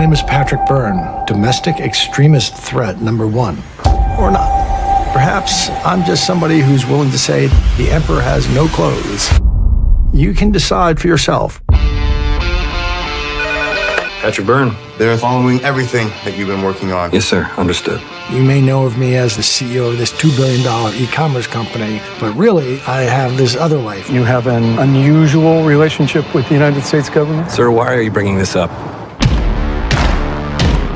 name is Patrick Byrne, domestic extremist threat number one. Or not. Perhaps I'm just somebody who's willing to say the emperor has no clothes. You can decide for yourself. Patrick Byrne. They're following everything that you've been working on. Yes, sir. Understood. You may know of me as the CEO of this $2 billion e-commerce company, but really, I have this other life. You have an unusual relationship with the United States government? Sir, why are you bringing this up?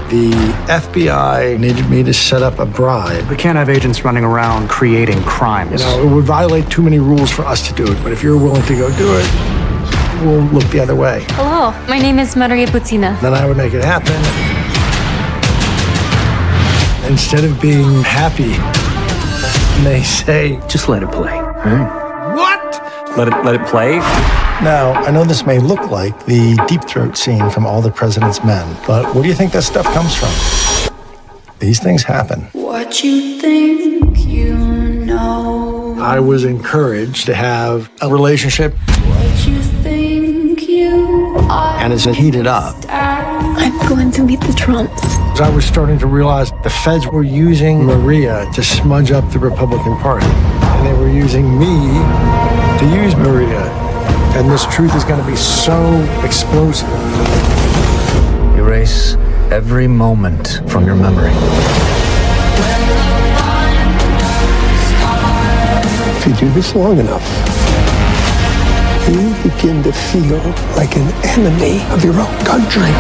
The FBI needed me to set up a bribe. We can't have agents running around creating crimes. It would violate too many rules for us to do it, but if you're willing to go do it, we'll look the other way. Hello, my name is Maria Butina. Then I would make it happen. Instead of being happy, they say, Just let it play. what? Let it play? Now, I know this may look like the Deep Throat scene from All the President's Men, but where do you think that stuff comes from? These things happen. What you think you know. I was encouraged to have a relationship, What you think you are. and it's heated up. I'm going to meet the Trumps. I was starting to realize the feds were using Maria to smudge up the Republican Party, and they were using me to use Maria. And this truth is going to be so explosive. Erase every moment from your memory. If you do this long enough, you begin to feel like an enemy of your own country.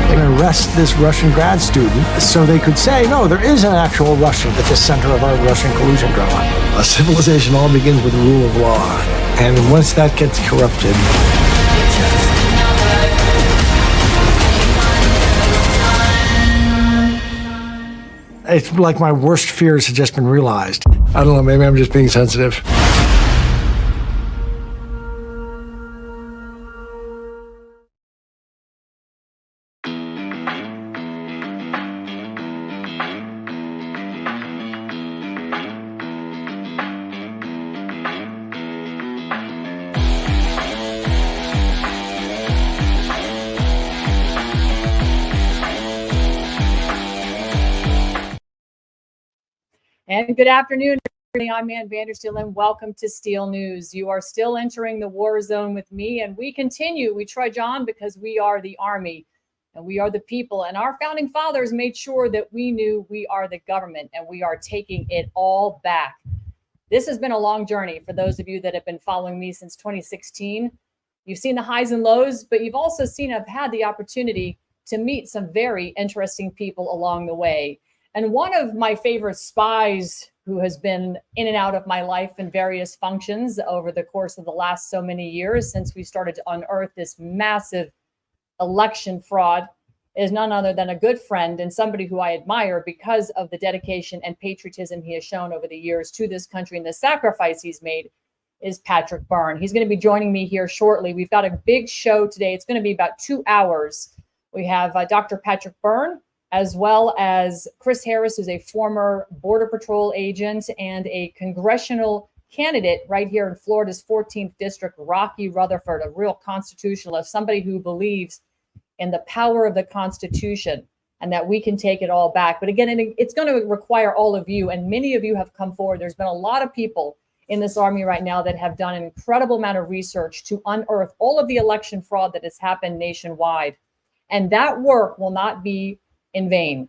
They're going to arrest this Russian grad student so they could say, no, there is an actual Russian at the center of our Russian collusion drama. A civilization all begins with the rule of law. And once that gets corrupted, it's like my worst fears have just been realized. I don't know, maybe I'm just being sensitive. And good afternoon, everybody. I'm Vandersteel, and welcome to Steel News. You are still entering the war zone with me, and we continue. We trudge on because we are the army, and we are the people. And our founding fathers made sure that we knew we are the government, and we are taking it all back. This has been a long journey for those of you that have been following me since 2016. You've seen the highs and lows, but you've also seen I've had the opportunity to meet some very interesting people along the way. And one of my favorite spies who has been in and out of my life in various functions over the course of the last so many years since we started to unearth this massive election fraud is none other than a good friend and somebody who I admire because of the dedication and patriotism he has shown over the years to this country and the sacrifice he's made is Patrick Byrne. He's going to be joining me here shortly. We've got a big show today. It's going to be about 2 hours. We have Dr. Patrick Byrne, as well as Chris Harris, who's a former Border Patrol agent and a congressional candidate right here in Florida's 14th District, Rocky Rutherford, a real constitutionalist, somebody who believes in the power of the Constitution and that we can take it all back. But again, it's going to require all of you, and many of you have come forward. There's been a lot of people in this army right now that have done an incredible amount of research to unearth all of the election fraud that has happened nationwide. And that work will not be in vain.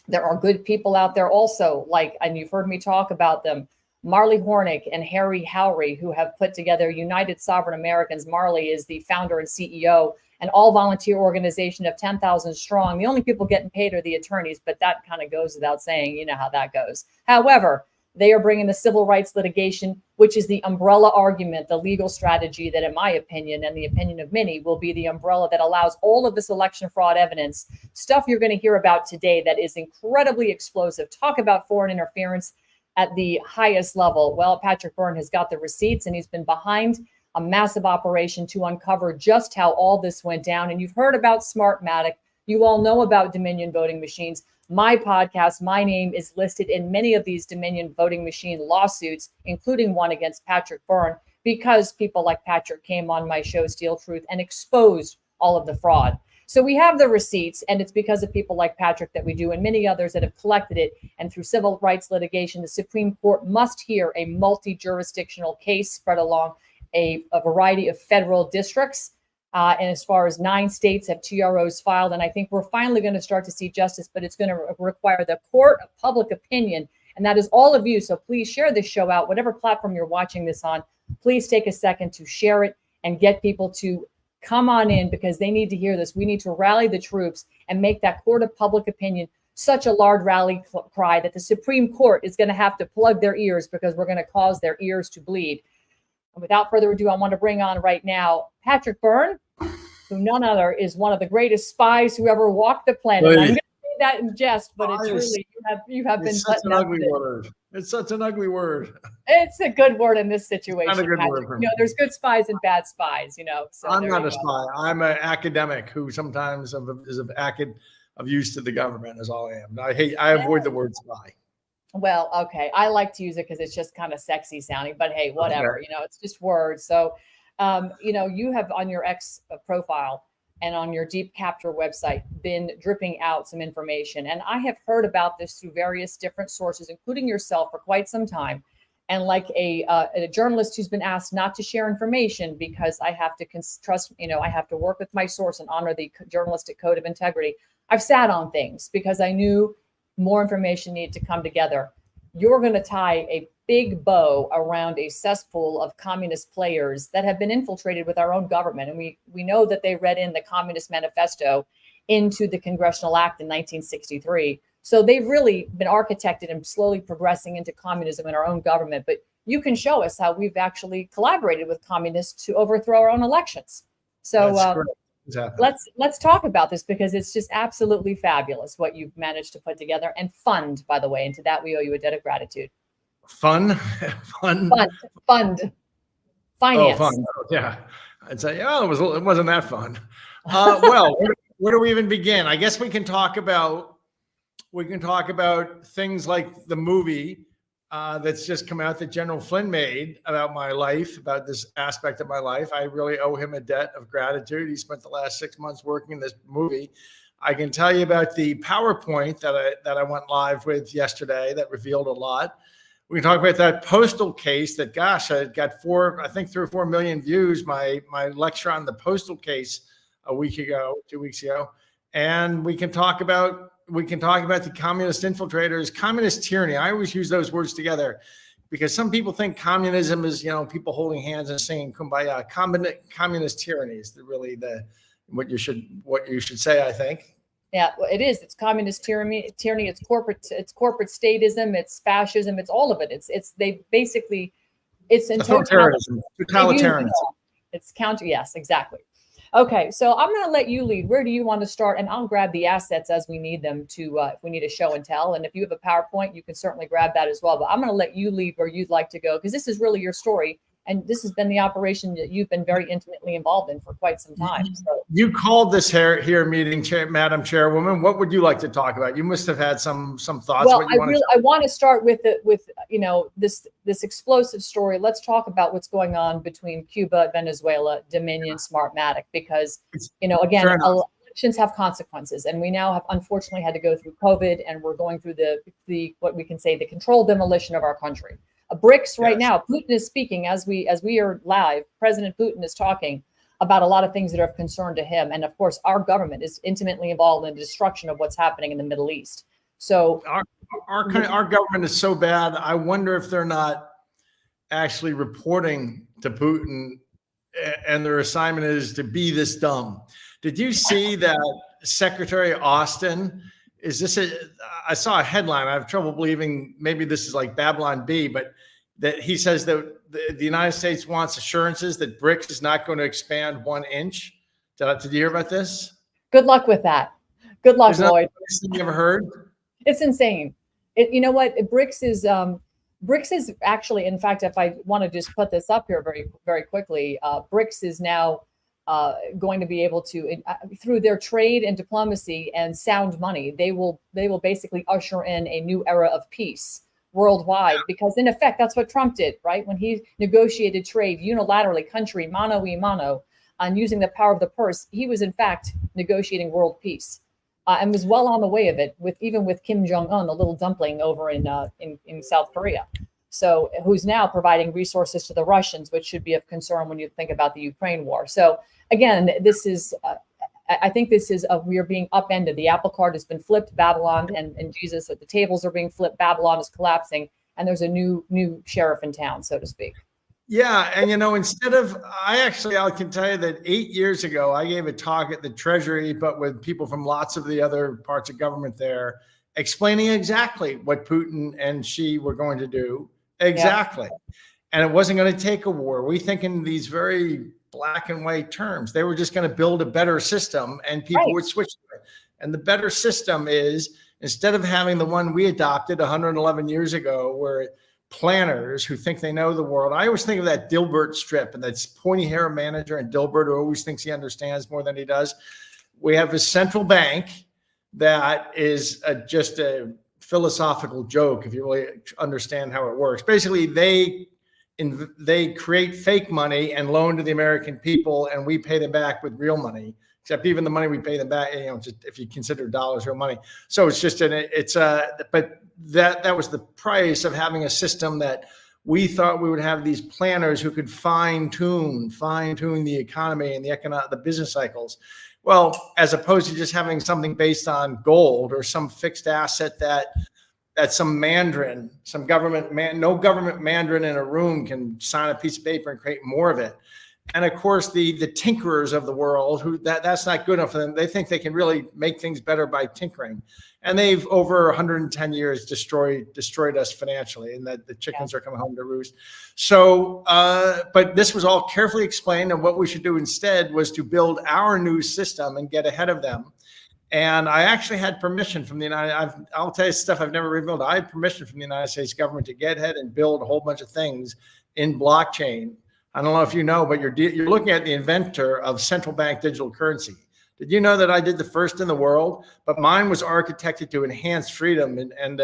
There are good people out there also, and you've heard me talk about them, Marley Hornick and Harry Howry, who have put together United Sovereign Americans. Marley is the founder and CEO, an all-volunteer organization of 10,000 strong. The only people getting paid are the attorneys, but that kind of goes without saying. You know how that goes. However, they are bringing the civil rights litigation, which is the umbrella argument, the legal strategy that, in my opinion, and the opinion of many, will be the umbrella that allows all of this election fraud evidence, stuff you're going to hear about today that is incredibly explosive. Talk about foreign interference at the highest level. Well, Patrick Byrne has got the receipts, and he's been behind a massive operation to uncover just how all this went down. And you've heard about Smartmatic. You all know about Dominion voting machines. My podcast, my name is listed in many of these Dominion voting machine lawsuits, including one against Patrick Byrne, because people like Patrick came on my show, Steel Truth, and exposed all of the fraud. So we have the receipts, and it's because of people like Patrick that we do, and many others that have collected it. And through civil rights litigation, the Supreme Court must hear a multi-jurisdictional case spread along a variety of federal districts. And as far as 9 states have TROs filed, and I think we're finally going to start to see justice, but it's going to require the court of public opinion, and that is all of you. So please share this show out, whatever platform you're watching this on. Please take a second to share it and get people to come on in, because they need to hear this. We need to rally the troops and make that court of public opinion such a loud rally cry that the Supreme Court is going to have to plug their ears, because we're going to cause their ears to bleed. And without further ado, I want to bring on right now Patrick Byrne, who none other is one of the greatest spies who ever walked the planet. I'm going to say that in jest, but it's really, you have been such an ugly word. It's such an uggy word. It's a good word in this situation. Not a good word. You know, there's good spies and bad spies, you know. So I'm not a spy. I'm an academic who sometimes is of use to the government, is all I am. I avoid the word spy. Well, okay. I like to use it because it's just kind of sexy sounding, but hey, whatever, Okay. you know, it's just words. So, you know, you have on your X profile and on your Deep Capture website been dripping out some information. And I have heard about this through various different sources, including yourself, for quite some time. And like a journalist who's been asked not to share information because I have to trust, you know, I have to work with my source and honor the journalistic code of integrity. I've sat on things because I knew more information needed to come together. You're going to tie a big bow around a cesspool of communist players that have been infiltrated with our own government. And we know that they read in the Communist Manifesto into the Congressional Act in 1963. So they've really been architected and slowly progressing into communism in our own government. But you can show us how we've actually collaborated with communists to overthrow our own elections. So let's talk about this, because it's just absolutely fabulous what you've managed to put together and fund, by the way. And to that, we owe you a debt of gratitude. Fund. Finance. Oh, fun. Yeah. I'd say, oh, it wasn't that fun. Well, where do we even begin? I guess we can talk about things like the movie that's just come out that General Flynn made about my life, about this aspect of my life. I really owe him a debt of gratitude. He spent the last 6 months working in this movie. I can tell you about the PowerPoint that I went live with yesterday that revealed a lot. We can talk about that postal case that, gosh, I got 3 or 4 million views, my lecture on the postal case 2 weeks ago. And we can talk about the communist infiltrators, communist tyranny. I always use those words together because some people think communism is, you know, people holding hands and singing kumbaya. Communist tyranny is really what you should say, I think. Yeah, well, it is. It's communist tyranny. It's corporate statism. It's fascism. It's all of it. It's in totalitarianism. It's counter. Yes, exactly. Okay, so I'm going to let you lead. Where do you want to start? And I'll grab the assets as we need them to, if we need a show and tell. And if you have a PowerPoint, you can certainly grab that as well. But I'm going to let you lead where you'd like to go, because this is really your story. And this has been the operation that you've been very intimately involved in for quite some time. So you called this here meeting, Madam Chairwoman. What would you like to talk about? You must have had some thoughts. Well, I want to start with you know, this explosive story. Let's talk about what's going on between Cuba, Venezuela, Dominion, Smartmatic, because, you know, again, elections have consequences, and we now have unfortunately had to go through COVID, and we're going through the what we can say the controlled demolition of our country. BRICS right now, Putin is speaking as we are live. President Putin is talking about a lot of things that are of concern to him. And of course, our government is intimately involved in the destruction of what's happening in the Middle East. So our government is so bad. I wonder if they're not actually reporting to Putin, and their assignment is to be this dumb. Did you see that Secretary Austin? I saw a headline. I have trouble believing maybe this is like Babylon Bee, but that he says that the United States wants assurances that BRICS is not going to expand 1 inch. Did you hear about this? Good luck with that. Good luck, Lloyd. You ever heard? It's insane. You know what? BRICS is actually, in fact, if I want to just put this up here very, very quickly, BRICS is now going to be able to, through their trade and diplomacy and sound money, they will basically usher in a new era of peace worldwide, because in effect, that's what Trump did, right? When he negotiated trade unilaterally, country, mano y mano, and using the power of the purse, he was in fact negotiating world peace. And was well on the way of it, even with Kim Jong-un, the little dumpling over in South Korea. So who's now providing resources to the Russians, which should be of concern when you think about the Ukraine war. So again, this is, I think this is, we are being upended. The apple cart has been flipped, Babylon and Jesus, the tables are being flipped, Babylon is collapsing, and there's a new sheriff in town, so to speak. Yeah. And, instead of, I can tell you that 8 years ago, I gave a talk at the Treasury, but with people from lots of the other parts of government there, explaining exactly what Putin and Xi were going to do. Exactly. Yeah. And it wasn't going to take a war. We think in these very black and white terms. They were just going to build a better system and people would switch to it. And the better system is, instead of having the one we adopted 111 years ago, where planners who think they know the world. I always think of that Dilbert strip and that pointy hair manager and Dilbert who always thinks he understands more than he does. We have a central bank that is just a philosophical joke if you really understand how it works. Basically, they create fake money and loan to the American people, and we pay them back with real money. Except even the money we pay them back, just if you consider dollars real money. So it's just but that was the price of having a system that we thought we would have these planners who could fine tune the economy and the business cycles. Well, as opposed to just having something based on gold or some fixed asset that some Mandarin, no government Mandarin in a room can sign a piece of paper and create more of it. And of course, the tinkerers of the world, who that's not good enough for them. They think they can really make things better by tinkering. And they've over 110 years destroyed us financially, and that the chickens are coming home to roost. So, but this was all carefully explained, and what we should do instead was to build our new system and get ahead of them. And I actually had permission from I'll tell you stuff I've never revealed. I had permission from the United States government to get ahead and build a whole bunch of things in blockchain. I don't know if you know, but you're looking at the inventor of central bank digital currency. Did you know that I did the first in the world? But mine was architected to enhance freedom, and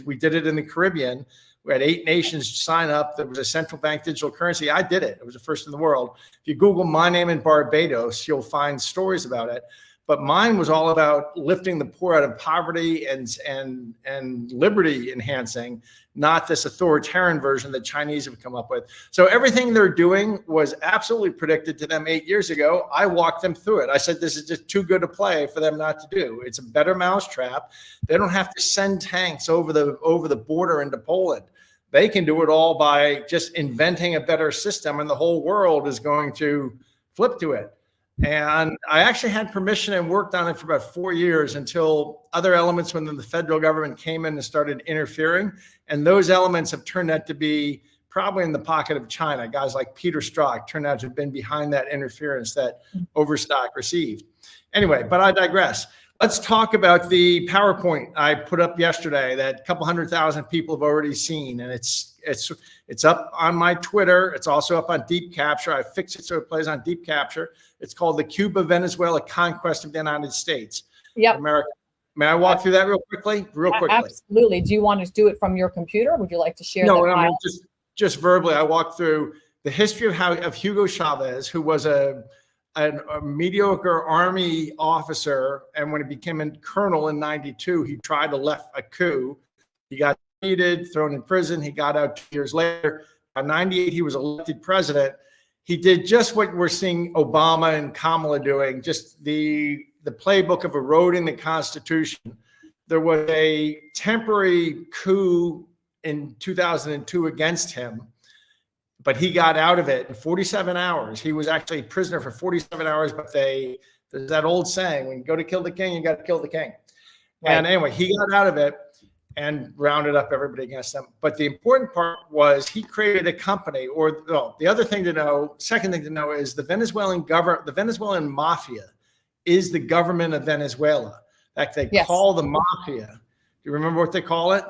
we did it in the Caribbean. We had 8 nations sign up. There was a central bank digital currency. I did it. It was the first in the world. If you Google my name in Barbados, you'll find stories about it. But mine was all about lifting the poor out of poverty and liberty enhancing, not this authoritarian version that Chinese have come up with. So everything they're doing was absolutely predicted to them 8 years ago. I walked them through it. I said, this is just too good a play for them not to do. It's a better mousetrap. They don't have to send tanks over the border into Poland. They can do it all by just inventing a better system, and the whole world is going to flip to it. And I actually had permission and worked on it for about 4 years until other elements within the federal government came in and started interfering. And those elements have turned out to be probably in the pocket of China. Guys like Peter Strzok turned out to have been behind that interference that Overstock received. Anyway, but I digress. Let's talk about the PowerPoint I put up yesterday that a couple 100,000 people have already seen. And it's up on my Twitter. It's also up on Deep Capture. I fixed it so it plays on Deep Capture. It's called the Cuba-Venezuela Conquest of the United States. Yep. America. May I walk through that real quickly? Absolutely. Do you want to do it from your computer? Would you like to share that? No, I mean, just verbally. I walked through the history of Hugo Chavez, who was a mediocre army officer, and when he became a colonel in '92, he tried to left a coup. He got defeated, thrown in prison. He got out 2 years later. By '98, he was elected president. He did just what we're seeing Obama and Kamala doing, just the playbook of eroding the Constitution. There was a temporary coup in 2002 against him, but he got out of it in 47 hours. He was actually a prisoner for 47 hours, but there's that old saying, when you go to kill the king, you got to kill the king. Right. And anyway, he got out of it and rounded up everybody against him. But the important part was he created a company, the other thing to know, second thing to know is the Venezuelan government, the Venezuelan mafia is the government of Venezuela. In fact, they call the mafia. Do you remember what they call it?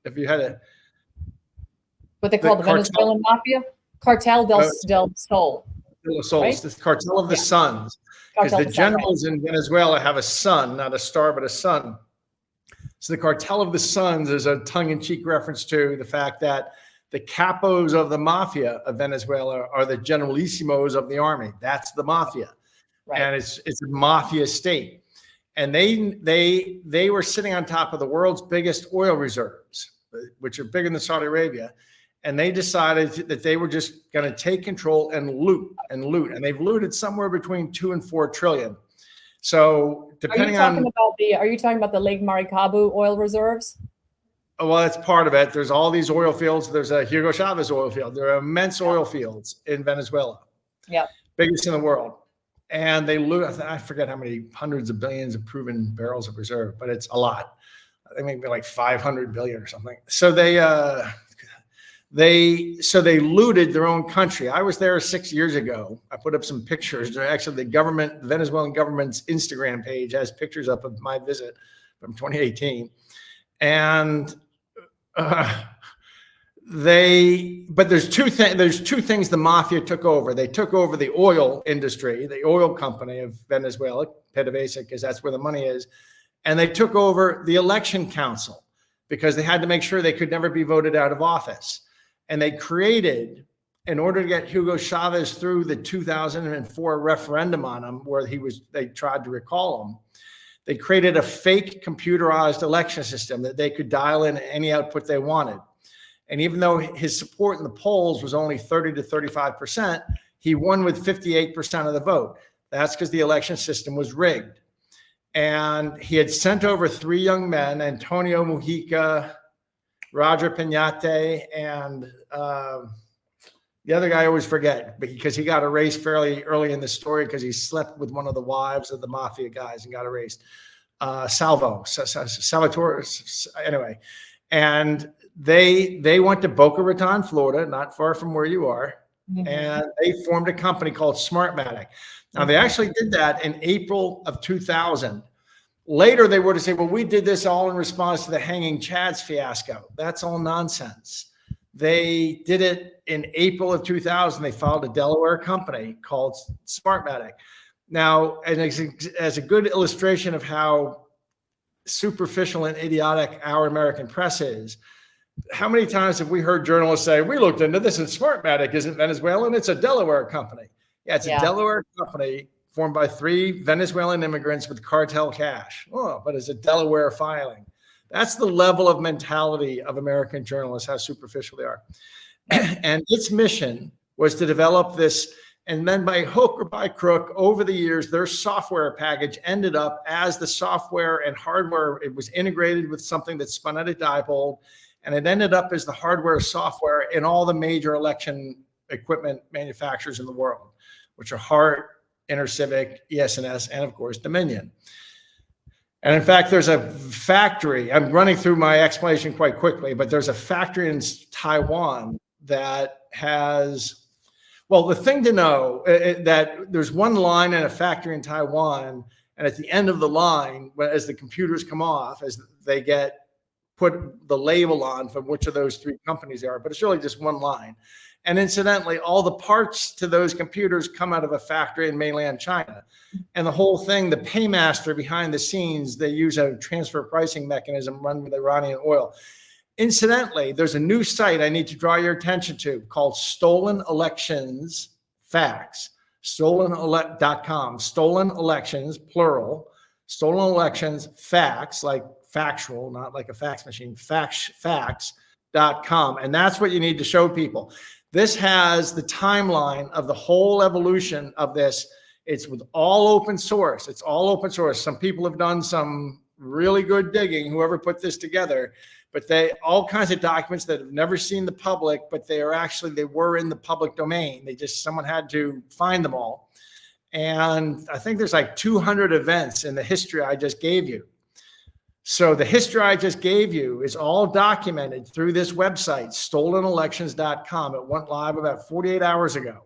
If you had what they call the Venezuelan mafia? Cartel del Sol. Right? The cartel of the suns. Because the generals in Venezuela have a sun, not a star, but a sun. So the cartel of the Suns is a tongue-in-cheek reference to the fact that the capos of the mafia of Venezuela are the generalissimos of the army. That's the mafia. Right. And it's a mafia state. And they were sitting on top of the world's biggest oil reserves, which are bigger than Saudi Arabia. And they decided that they were just going to take control and loot. And they've looted somewhere between 2 and 4 trillion. So depending on, are you talking about the Lake Maracaibo oil reserves? well, that's part of it. There's all these oil fields. There's a Hugo Chavez oil field. There are immense oil fields in Venezuela. Yeah. Biggest in the world. And they loot, I forget how many hundreds of billions of proven barrels of reserve, but it's a lot. I think maybe like 500 billion or something. So they looted their own country. I was there 6 years ago. I put up some pictures. They're actually the Venezuelan government's Instagram page has pictures up of my visit from 2018. And there's two things the mafia took over. They took over the oil industry, the oil company of Venezuela, PDVSA, because that's where the money is. And they took over the election council because they had to make sure they could never be voted out of office. And they created, in order to get Hugo Chavez through the 2004 referendum on him, where they tried to recall him, they created a fake computerized election system that they could dial in any output they wanted. And even though his support in the polls was only 30 to 35%, he won with 58% of the vote. That's because the election system was rigged. And he had sent over 3 young men, Antonio Mujica, Roger Piñate, and the other guy I always forget, because he got erased fairly early in the story because he slept with one of the wives of the mafia guys and got erased. Salvatore, anyway. And they went to Boca Raton, Florida, not far from where you are, and they formed a company called Smartmatic. Now, they actually did that in April of 2000. Later, they were to say, well, we did this all in response to the hanging Chads fiasco. That's all nonsense. They did it in April of 2000. They filed a Delaware company called Smartmatic. Now, as a good illustration of how superficial and idiotic our American press is, how many times have we heard journalists say, we looked into this and Smartmatic isn't Venezuelan, it's a Delaware company. Yeah, it's a Delaware company formed by 3 Venezuelan immigrants with cartel cash. Oh, but it's a Delaware filing. That's the level of mentality of American journalists, how superficial they are. And its mission was to develop this, and then by hook or by crook, over the years, their software package ended up as the software and hardware. It was integrated with something that spun out of Diebold, and it ended up as the hardware software in all the major election equipment manufacturers in the world, which are Hart, InterCivic, ES&S, and of course, Dominion. And in fact, there's a factory, I'm running through my explanation quite quickly, but there's a factory in Taiwan that has, well, the thing to know that there's one line in a factory in Taiwan, and at the end of the line, as the computers come off, as they put the label on from which of those 3 companies they are, but it's really just one line. And incidentally, all the parts to those computers come out of a factory in mainland China. And the whole thing, the paymaster behind the scenes, they use a transfer pricing mechanism run with Iranian oil. Incidentally, there's a new site I need to draw your attention to called Stolen Elections Facts, stolen.com, stolen elections, plural, stolen elections facts, like factual, not like a fax machine, facts.com. And that's what you need to show people. This has the timeline of the whole evolution of this. It's with all open source. It's all open source. Some people have done some really good digging, whoever put this together, but all kinds of documents that have never seen the public, but they were in the public domain. Someone had to find them all. And I think there's like 200 events in the history I just gave you. So the history I just gave you is all documented through this website, stolenelections.com. It went live about 48 hours ago.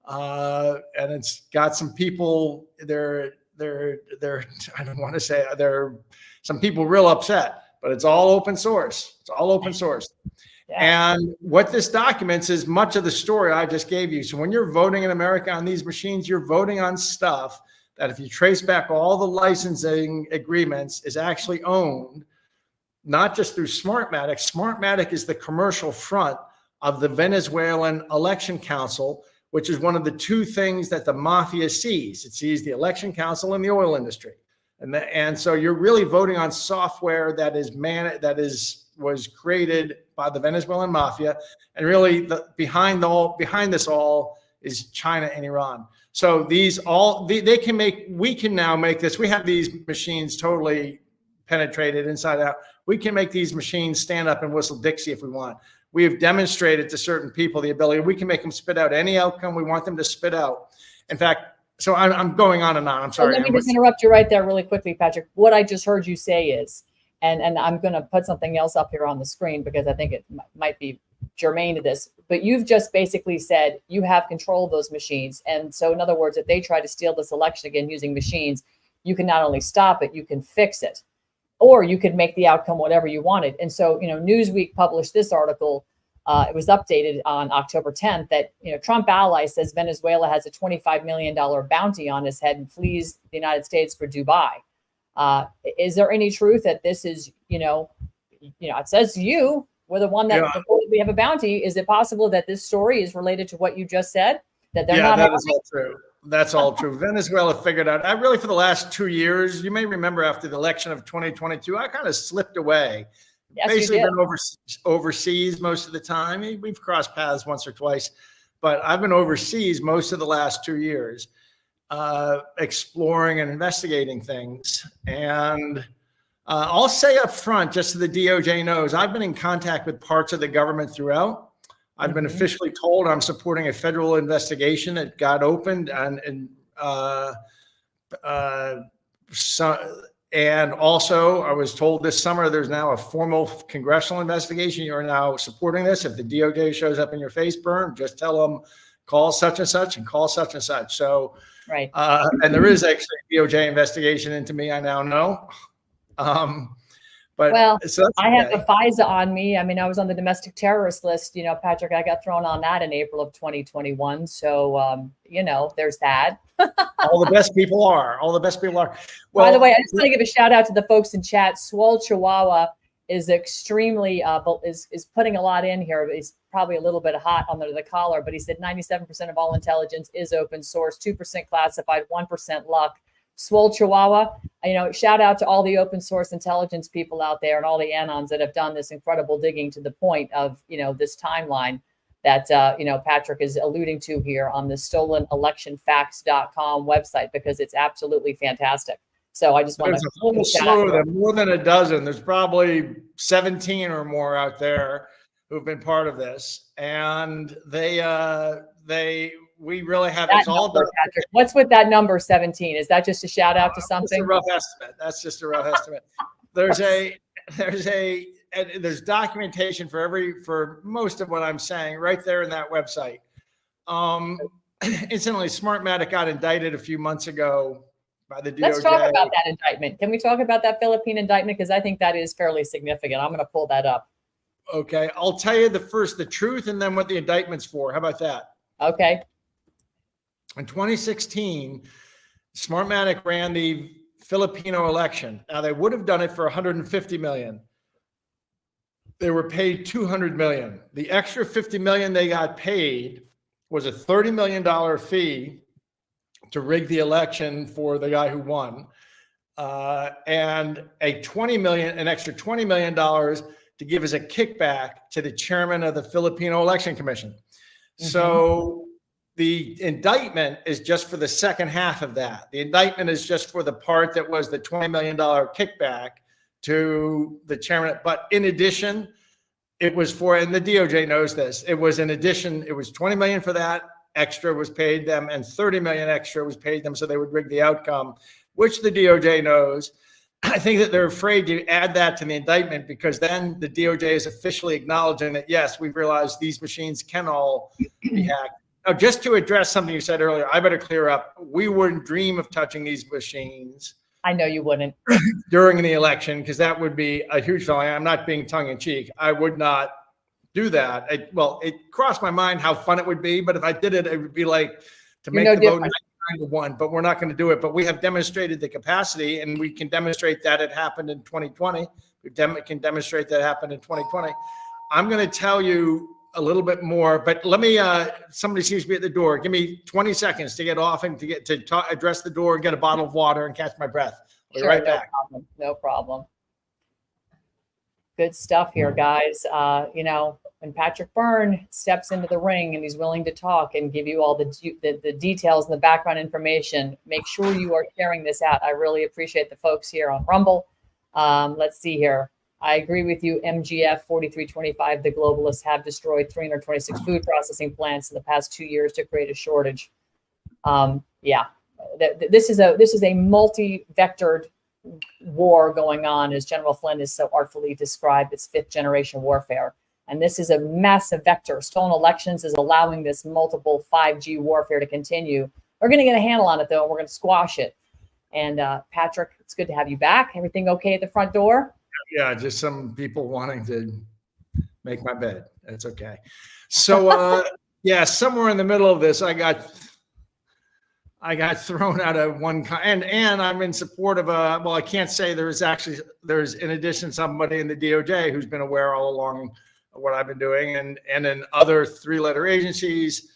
And it's got some people, I don't want to say, some people real upset, but it's all open source. It's all open source. Yeah. And what this documents is much of the story I just gave you. So when you're voting in America on these machines, you're voting on stuff that if you trace back all the licensing agreements is actually owned not just through Smartmatic. Smartmatic is the commercial front of the Venezuelan Election Council, which is one of the two things that the mafia sees. It sees the election council and the oil industry. And so you're really voting on software that was created by the Venezuelan mafia. And really behind this all is China and Iran. So we can now make this. We have these machines totally penetrated inside out. We can make these machines stand up and whistle Dixie if we want. We have demonstrated to certain people the ability, we can make them spit out any outcome we want them to spit out. In fact, so I'm going on and on. I'm sorry. Let me just interrupt you right there really quickly, Patrick. What I just heard you say is, and I'm going to put something else up here on the screen because I think it might be germane to this, but you've just basically said you have control of those machines. And so in other words, if they try to steal this election again using machines, you can not only stop it, you can fix it, or you could make the outcome whatever you wanted. And so, Newsweek published this article. It was updated on October 10th that, Trump ally says Venezuela has a $25 million bounty on his head and flees the United States for Dubai. Is there any truth that this is, it says you were the one that reportedly have a bounty. Is it possible that this story is related to what you just said? That they're not. That is all true. That's all true. Venezuela figured out. For the last 2 years, you may remember after the election of 2022, I kind of slipped away. Yes, basically been overseas most of the time. We've crossed paths once or twice, but I've been overseas most of the last 2 years, exploring and investigating things. And I'll say up front, just so the DOJ knows, I've been in contact with parts of the government throughout. I've been officially told I'm supporting a federal investigation that got opened, and also I was told this summer there's now a formal congressional investigation. You are now supporting this. If the DOJ shows up in your face, Byrne, just tell them call such and such and call such and such. So, right. And there is actually a DOJ investigation into me, I now know. But so I have the FISA on me. I mean, I was on the domestic terrorist list, Patrick, I got thrown on that in April of 2021. So, there's that. All the best people are. Well, by the way, I just want to give a shout out to the folks in chat. Swole Chihuahua is extremely, is putting a lot in here. He's probably a little bit hot under the collar, but he said 97% of all intelligence is open source, 2% classified, 1% luck. Swole Chihuahua, shout out to all the open source intelligence people out there and all the anons that have done this incredible digging to the point of, this timeline that, Patrick is alluding to here on the stolenolectionfacts.com website, because it's absolutely fantastic. So I just want to whole slew of them, more than a dozen. There's probably 17 or more out there who've been part of this. And we really have, it's all about Patrick. What's with that number 17? Is that just a shout out to something? That's just a rough estimate. There's documentation for most of what I'm saying right there in that website. Incidentally, Smartmatic got indicted a few months ago by the DOJ. Let's talk about that indictment. Can we talk about that Philippine indictment? Because I think that is fairly significant. I'm going to pull that up. Okay. I'll tell you the truth and then what the indictment's for. How about that? Okay. In 2016, Smartmatic ran the Filipino election. Now, they would have done it for $150 million. They were paid $200 million. The extra $50 million they got paid was a $30 million fee to rig the election for the guy who won, and an extra $20 million to give as a kickback to the chairman of the Filipino Election Commission. Mm-hmm. So the indictment is just for the second half of that. The indictment is just for the part that was the $20 million kickback to the chairman. But in addition, it was for, and the DOJ knows this, it was $20 million for that, extra was paid them, and $30 million extra was paid them so they would rig the outcome, which the DOJ knows. I think that they're afraid to add that to the indictment, because then the DOJ is officially acknowledging that, yes, we've realized these machines can all be hacked. Now, just to address something you said earlier, I better clear up. We wouldn't dream of touching these machines. I know you wouldn't. During the election, because that would be a huge felony. I'm not being tongue in cheek. I would not do that. It crossed my mind how fun it would be, but if I did it, it would be like to make the vote 99-1, but we're not going to do it. But we have demonstrated the capacity, and we can demonstrate that it happened in 2020 can demonstrate that happened in 2020. I'm going to tell you a little bit more, but let me, somebody seems to be at the door. Give me 20 seconds to get off and to address the door and get a bottle of water and catch my breath. I'll be right back. No problem. Good stuff here, guys. When Patrick Byrne steps into the ring and he's willing to talk and give you all the details and the background information, make sure you are sharing this out. I really appreciate the folks here on Rumble. Let's see here. I agree with you, MGF 4325. The globalists have destroyed 326 food processing plants in the past 2 years to create a shortage. This is a multi-vectored war going on, as General Flynn has so artfully described. It's fifth generation warfare. And this is a massive vector. Stolen elections is allowing this multiple 5G warfare to continue. We're going to get a handle on it, though, and we're going to squash it. And Patrick, it's good to have you back. Everything okay at the front door? Yeah, just some people wanting to make my bed. That's okay. So, somewhere in the middle of this, I got thrown out of one and I'm in support of I can't say there's in addition somebody in the DOJ who's been aware all along of what I've been doing and in other 3-letter agencies,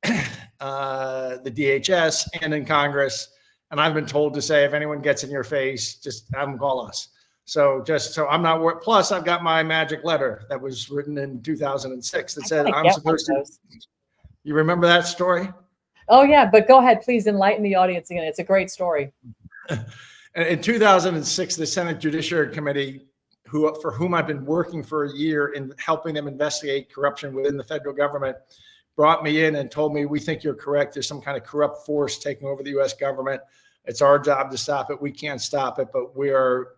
the DHS and in Congress. And I've been told to say, if anyone gets in your face, just have them call us. So I'm not, plus I've got my magic letter that was written in 2006 that said I'm supposed to, you remember that story? Oh yeah, but go ahead, please enlighten the audience again. It's a great story. In 2006, the Senate Judiciary Committee, for whom I've been working for a year in helping them investigate corruption within the federal government, brought me in and told me, we think you're correct. There's some kind of corrupt force taking over the U.S. government. It's our job to stop it. We can't stop it, but we are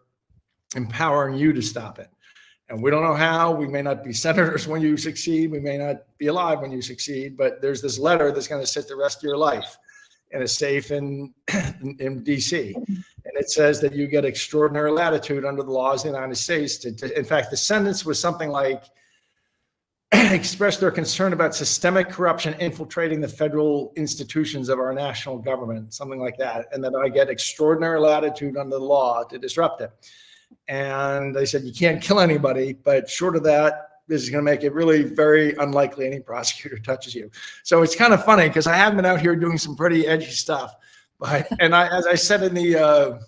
empowering you to stop it. And we don't know how. We may not be senators when you succeed. We may not be alive when you succeed, but there's this letter that's going to sit the rest of your life in a safe in DC. And it says that you get extraordinary latitude under the laws of the United States. In fact, the sentence was something like, express their concern about systemic corruption infiltrating the federal institutions of our national government, something like that. And that I get extraordinary latitude under the law to disrupt it. And they said, you can't kill anybody, but short of that, this is going to make it really very unlikely any prosecutor touches you. So it's kind of funny because I have been out here doing some pretty edgy stuff. But as I said in the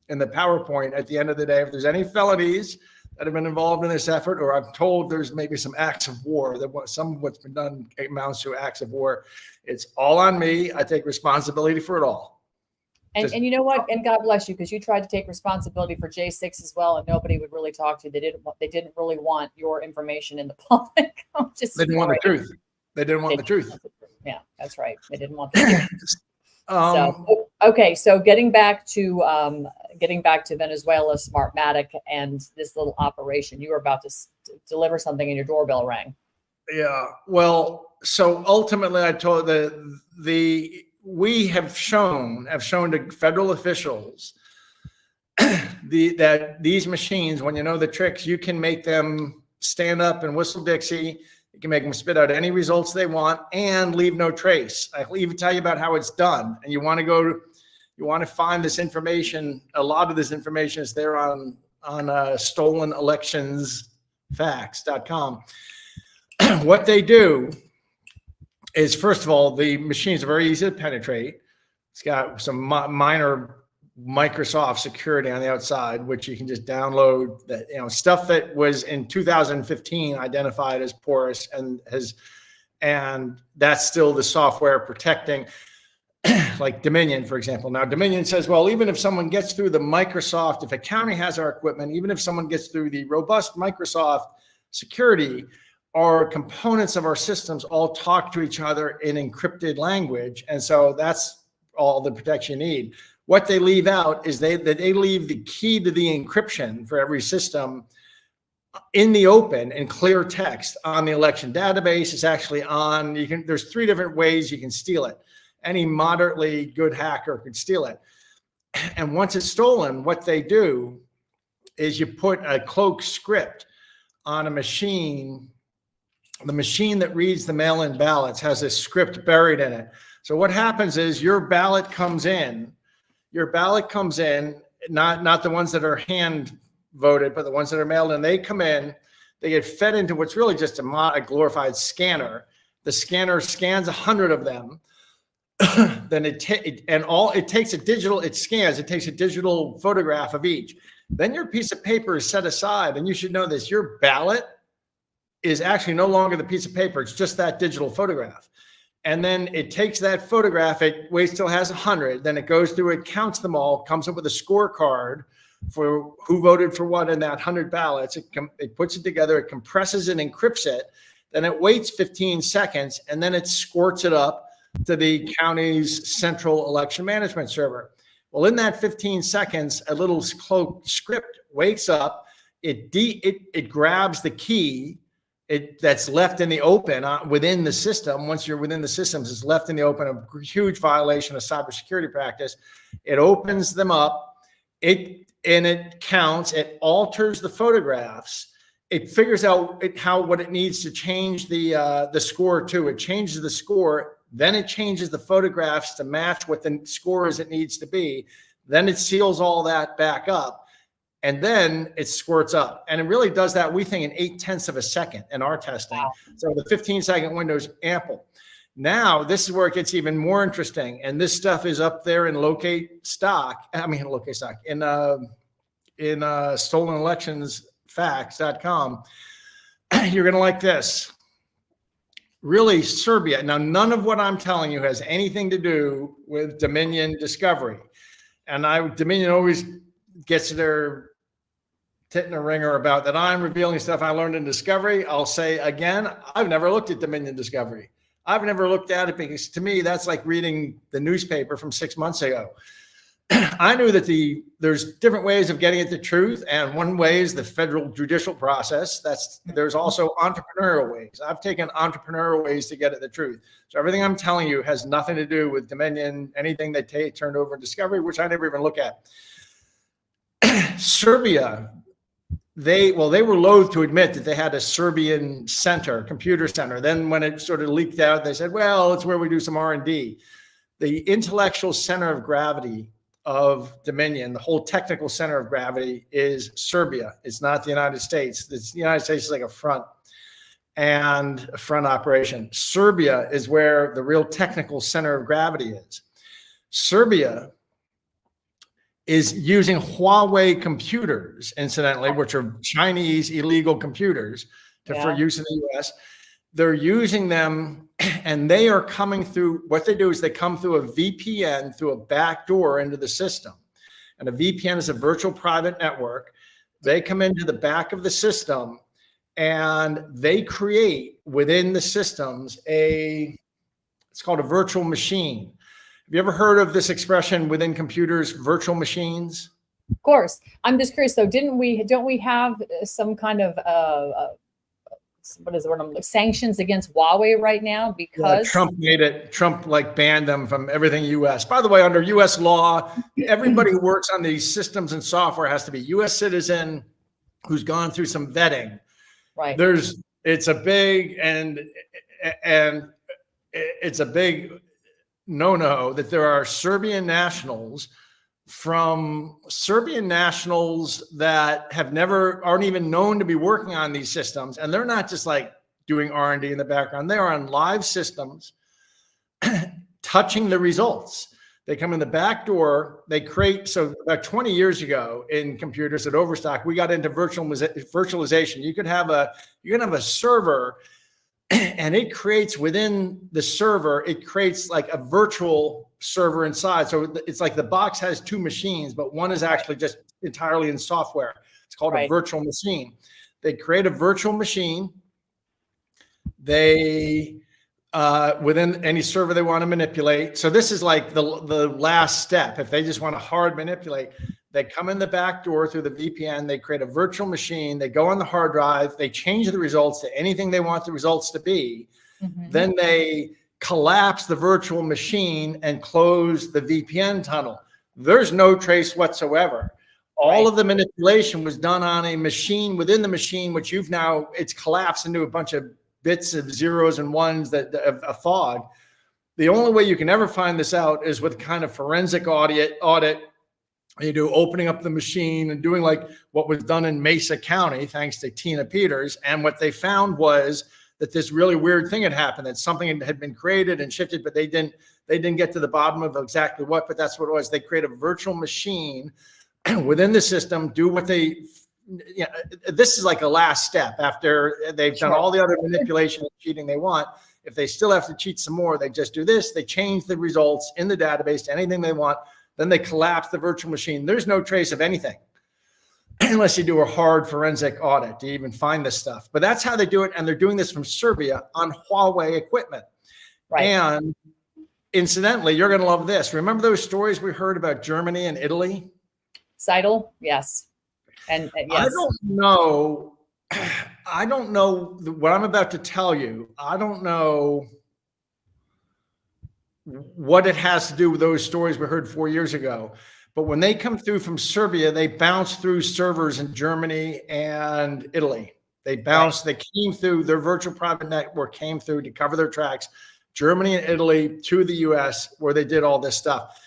PowerPoint, at the end of the day, if there's any felonies that have been involved in this effort, or I'm told there's maybe some acts of war, that some of what's been done amounts to acts of war, it's all on me. I take responsibility for it all. And you know what? And God bless you, because you tried to take responsibility for J6 as well, and nobody would really talk to you. They didn't really want your information in the public. They didn't want the truth. They didn't want the truth. Yeah, that's right. They didn't want the truth. So getting back to Venezuela, Smartmatic, and this little operation, you were about to deliver something, and your doorbell rang. Yeah. Well, so ultimately, I told we have shown to federal officials that these machines, when you know the tricks, you can make them stand up and whistle Dixie. You can make them spit out any results they want and leave no trace. I'll even tell you about how it's done. And you want to find this information. A lot of this information is there on stolenelectionsfacts.com. What they do is, first of all, the machines are very easy to penetrate. It's got some minor Microsoft security on the outside, which you can just download. That, stuff that was in 2015 identified as porous, and that's still the software protecting, like Dominion, for example. Now, Dominion says, well, even if someone gets through the Microsoft, if a county has our equipment, even if someone gets through the robust Microsoft security, our components of our systems all talk to each other in encrypted language. And so that's all the protection you need. What they leave out is they leave the key to the encryption for every system in the open in clear text on the election database. It's actually on, there's 3 different ways you can steal it. Any moderately good hacker could steal it. And once it's stolen, what they do is you put a cloak script on a machine. The machine that reads the mail-in ballots has a script buried in it. So what happens is your ballot comes in, not the ones that are hand voted, but the ones that are mailed in, they come in, they get fed into what's really just a glorified scanner. The scanner scans 100 of them. Then it takes a digital photograph of each. Then your piece of paper is set aside, and you should know this. Your ballot is actually no longer the piece of paper. It's just that digital photograph. And then it takes that photograph, it waits till it has 100. Then it goes through, it counts them all, comes up with a scorecard for who voted for what in that 100 ballots. It puts it together, it compresses and encrypts it. Then it waits 15 seconds, and then it squirts it up to the county's central election management server. Well, in that 15 seconds, a little cloak script wakes up, it grabs the key that's left in the open within the system. Once you're within the systems, it's left in the open, a huge violation of cybersecurity practice. It opens them up, it counts, it alters the photographs, it figures out what it needs to change the score to. It changes the score, then it changes the photographs to match what the score is it needs to be. Then it seals all that back up, and then it squirts up. And it really does that, we think, in 0.8 of a second in our testing. Wow. So the 15-second window is ample. Now, this is where it gets even more interesting. And this stuff is up there in stolenelectionsfacts.com. You're going to like this. Really, Serbia. Now, none of what I'm telling you has anything to do with Dominion discovery. And Dominion always gets their tit in a ringer about that I'm revealing stuff I learned in discovery. I'll say again, I've never looked at Dominion discovery. I've never looked at it because to me, that's like reading the newspaper from 6 months ago. I knew that there's different ways of getting at the truth, and one way is the federal judicial process. There's also entrepreneurial ways. I've taken entrepreneurial ways to get at the truth. So everything I'm telling you has nothing to do with Dominion, anything they turned over in discovery, which I never even look at. Serbia, they were loath to admit that they had a Serbian computer center. Then when it sort of leaked out, they said, well, it's where we do some R&D. The intellectual center of gravity of Dominion, the whole technical center of gravity, is Serbia. It's not the United States. The United States is like a front operation. Serbia is where the real technical center of gravity is. Serbia is using Huawei computers, incidentally, which are Chinese illegal computers for use in the US. They're using them, and they are coming through. What they do is they come through a VPN, through a back door into the system. And a VPN is a virtual private network. They come into the back of the system, and they create within the systems it's called a virtual machine. Have you ever heard of this expression within computers, virtual machines? Of course. I'm just curious though, don't we have some kind of what is the word? Sanctions against Huawei right now because Trump banned them from everything US. By the way, under US law, everybody who works on these systems and software has to be US citizen who's gone through some vetting. Right. It's a big no-no that there are Serbian nationals that aren't even known to be working on these systems. And they're not just like doing R&D in the background. They are on live systems touching the results. They come in the back door, they create. So about 20 years ago in computers at Overstock, we got into virtualization. You can have a server, and it creates within the server, it creates like a virtual server inside. So it's like the box has two machines, but one is actually just entirely in software. It's called a virtual machine. They create a virtual machine. They, within any server they want to manipulate. So this is like the last step. If they just want to hard manipulate, they come in the back door through the VPN, they create a virtual machine, they go on the hard drive, they change the results to anything they want the results to be. Mm-hmm. Then they collapse the virtual machine and close the VPN tunnel. There's no trace whatsoever. All of the manipulation was done on a machine within the machine, which it's collapsed into a bunch of bits of zeros and ones a fog. The only way you can ever find this out is with kind of forensic audit You do opening up the machine and doing like what was done in Mesa County, thanks to Tina Peters. And what they found was that this really weird thing had happened, that something had been created and shifted, but they didn't get to the bottom of exactly what, but that's what it was. They create a virtual machine within the system, do what they, this is like a last step after they've done all the other manipulation and cheating they want. If they still have to cheat some more, they just do this. They change the results in the database to anything they want. Then they collapse the virtual machine. There's no trace of anything unless you do a hard forensic audit to even find this stuff. But that's how they do it. And they're doing this from Serbia on Huawei equipment. Right. And incidentally, you're going to love this. Remember those stories we heard about Germany and Italy? Seidel? Yes. And yes. I don't know what I'm about to tell you. I don't know what it has to do with those stories we heard 4 years ago. But when they come through from Serbia, they bounce through servers in Germany and Italy. They bounced, they came through, their virtual private network came through to cover their tracks, Germany and Italy to the US, where they did all this stuff.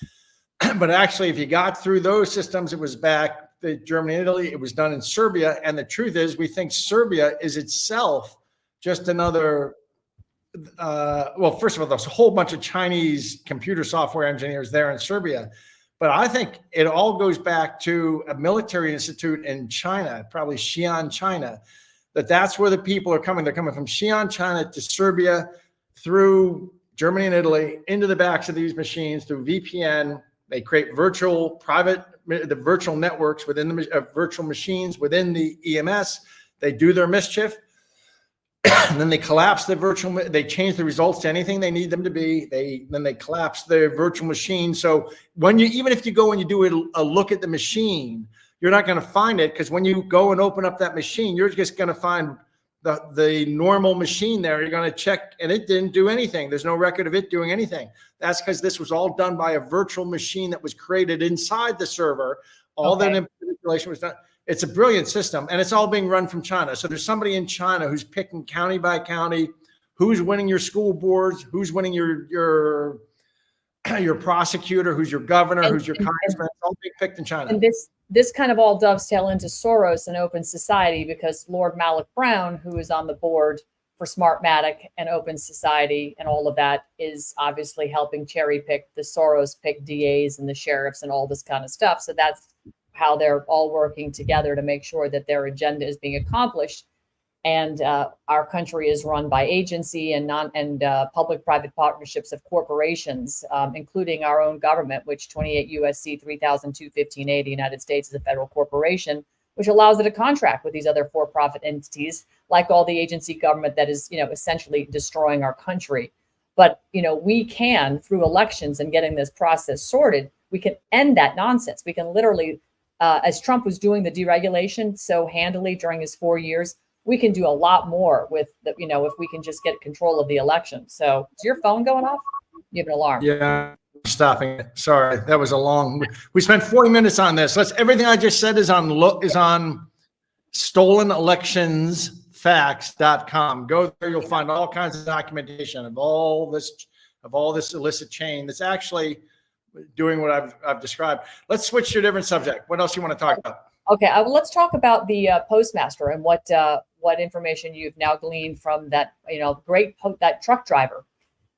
But actually, if you got through those systems, it was back to Germany and Italy. It was done in Serbia. And the truth is, we think Serbia is itself just another well, first of all, there's a whole bunch of Chinese computer software engineers there in Serbia, but I think it all goes back to a military institute in China, probably Xi'an, China, that's where the people are coming. They're coming from Xi'an, China to Serbia through Germany and Italy into the backs of these machines through VPN. They create the virtual networks within the virtual machines within the EMS. They do their mischief. And then they collapse the they change the results to anything they need them to be. Then they collapse the virtual machine. So even if you go and you do a look at the machine, you're not going to find it, because when you go and open up that machine, you're just going to find the normal machine there. You're going to check, and it didn't do anything. There's no record of it doing anything. That's because this was all done by a virtual machine that was created inside the server. All that manipulation was done. It's a brilliant system, and it's all being run from China. So there's somebody in China who's picking county by county, who's winning your school boards, who's winning your prosecutor, who's your governor, who's your congressman. It's all being picked in China. And this kind of all dovetail into Soros and Open Society, because Lord Malik Brown, who is on the board for Smartmatic and Open Society and all of that, is obviously helping cherry pick the Soros pick DAs and the sheriffs and all this kind of stuff. So that's how they're all working together to make sure that their agenda is being accomplished. And our country is run by agency and public-private partnerships of corporations, including our own government, which 28 U.S.C. 3215A, the United States is a federal corporation, which allows it to contract with these other for-profit entities, like all the agency government that is, essentially destroying our country. But, we can, through elections and getting this process sorted, we can end that nonsense. We can literally, as Trump was doing the deregulation so handily during his 4 years, we can do a lot more with the, if we can just get control of the election. So is your phone going off? You have an alarm. Yeah, I'm stopping it. Sorry, that was a long. We spent 40 minutes on this. Everything I just said is on stolenelectionsfacts.com. Go there, you'll find all kinds of documentation of all this illicit chain that's actually doing what I've described. Let's switch to a different subject. What else you want to talk about? Okay, let's talk about the postmaster and what information you've now gleaned from that, that truck driver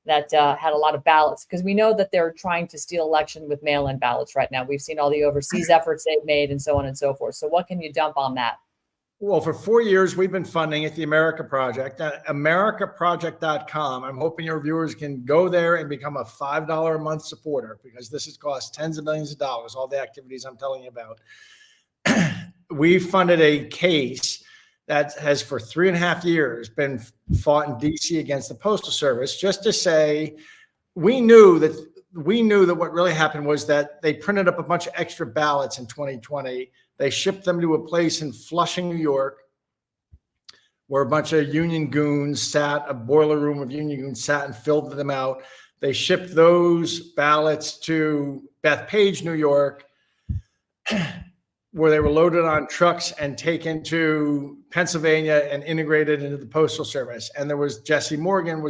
that had a lot of ballots, because we know that they're trying to steal election with mail-in ballots right now. We've seen all the overseas efforts they've made and so on and so forth. So what can you dump on that? Well, for 4 years, we've been funding at the America Project at americaproject.com. I'm hoping your viewers can go there and become a $5 a month supporter, because this has cost tens of millions of dollars, all the activities I'm telling you about. We funded a case that has for 3.5 years been fought in DC against the Postal Service, just to say we knew that what really happened was that they printed up a bunch of extra ballots in 2020. They shipped them to a place in Flushing, New York, where a bunch of union goons a boiler room of union goons sat and filled them out. They shipped those ballots to Bethpage, New York, where they were loaded on trucks and taken to Pennsylvania and integrated into the Postal Service. And there was Jesse Morgan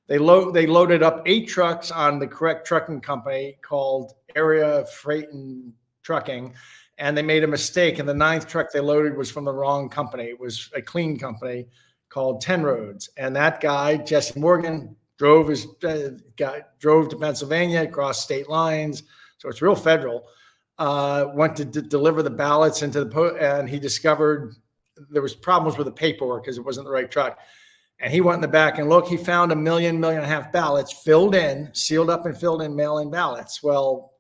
they loaded up 8 trucks on the correct trucking company called Area Freight and trucking, and they made a mistake. And the 9th truck they loaded was from the wrong company. It was a clean company called 10 Roads. And that guy, Jesse Morgan, drove to Pennsylvania, across state lines. So it's real federal. Went to deliver the ballots into the and he discovered there was problems with the paperwork because it wasn't the right truck. And he went in the back and look, he found 1.5 million ballots filled in, sealed up and filled in mail-in ballots. Well,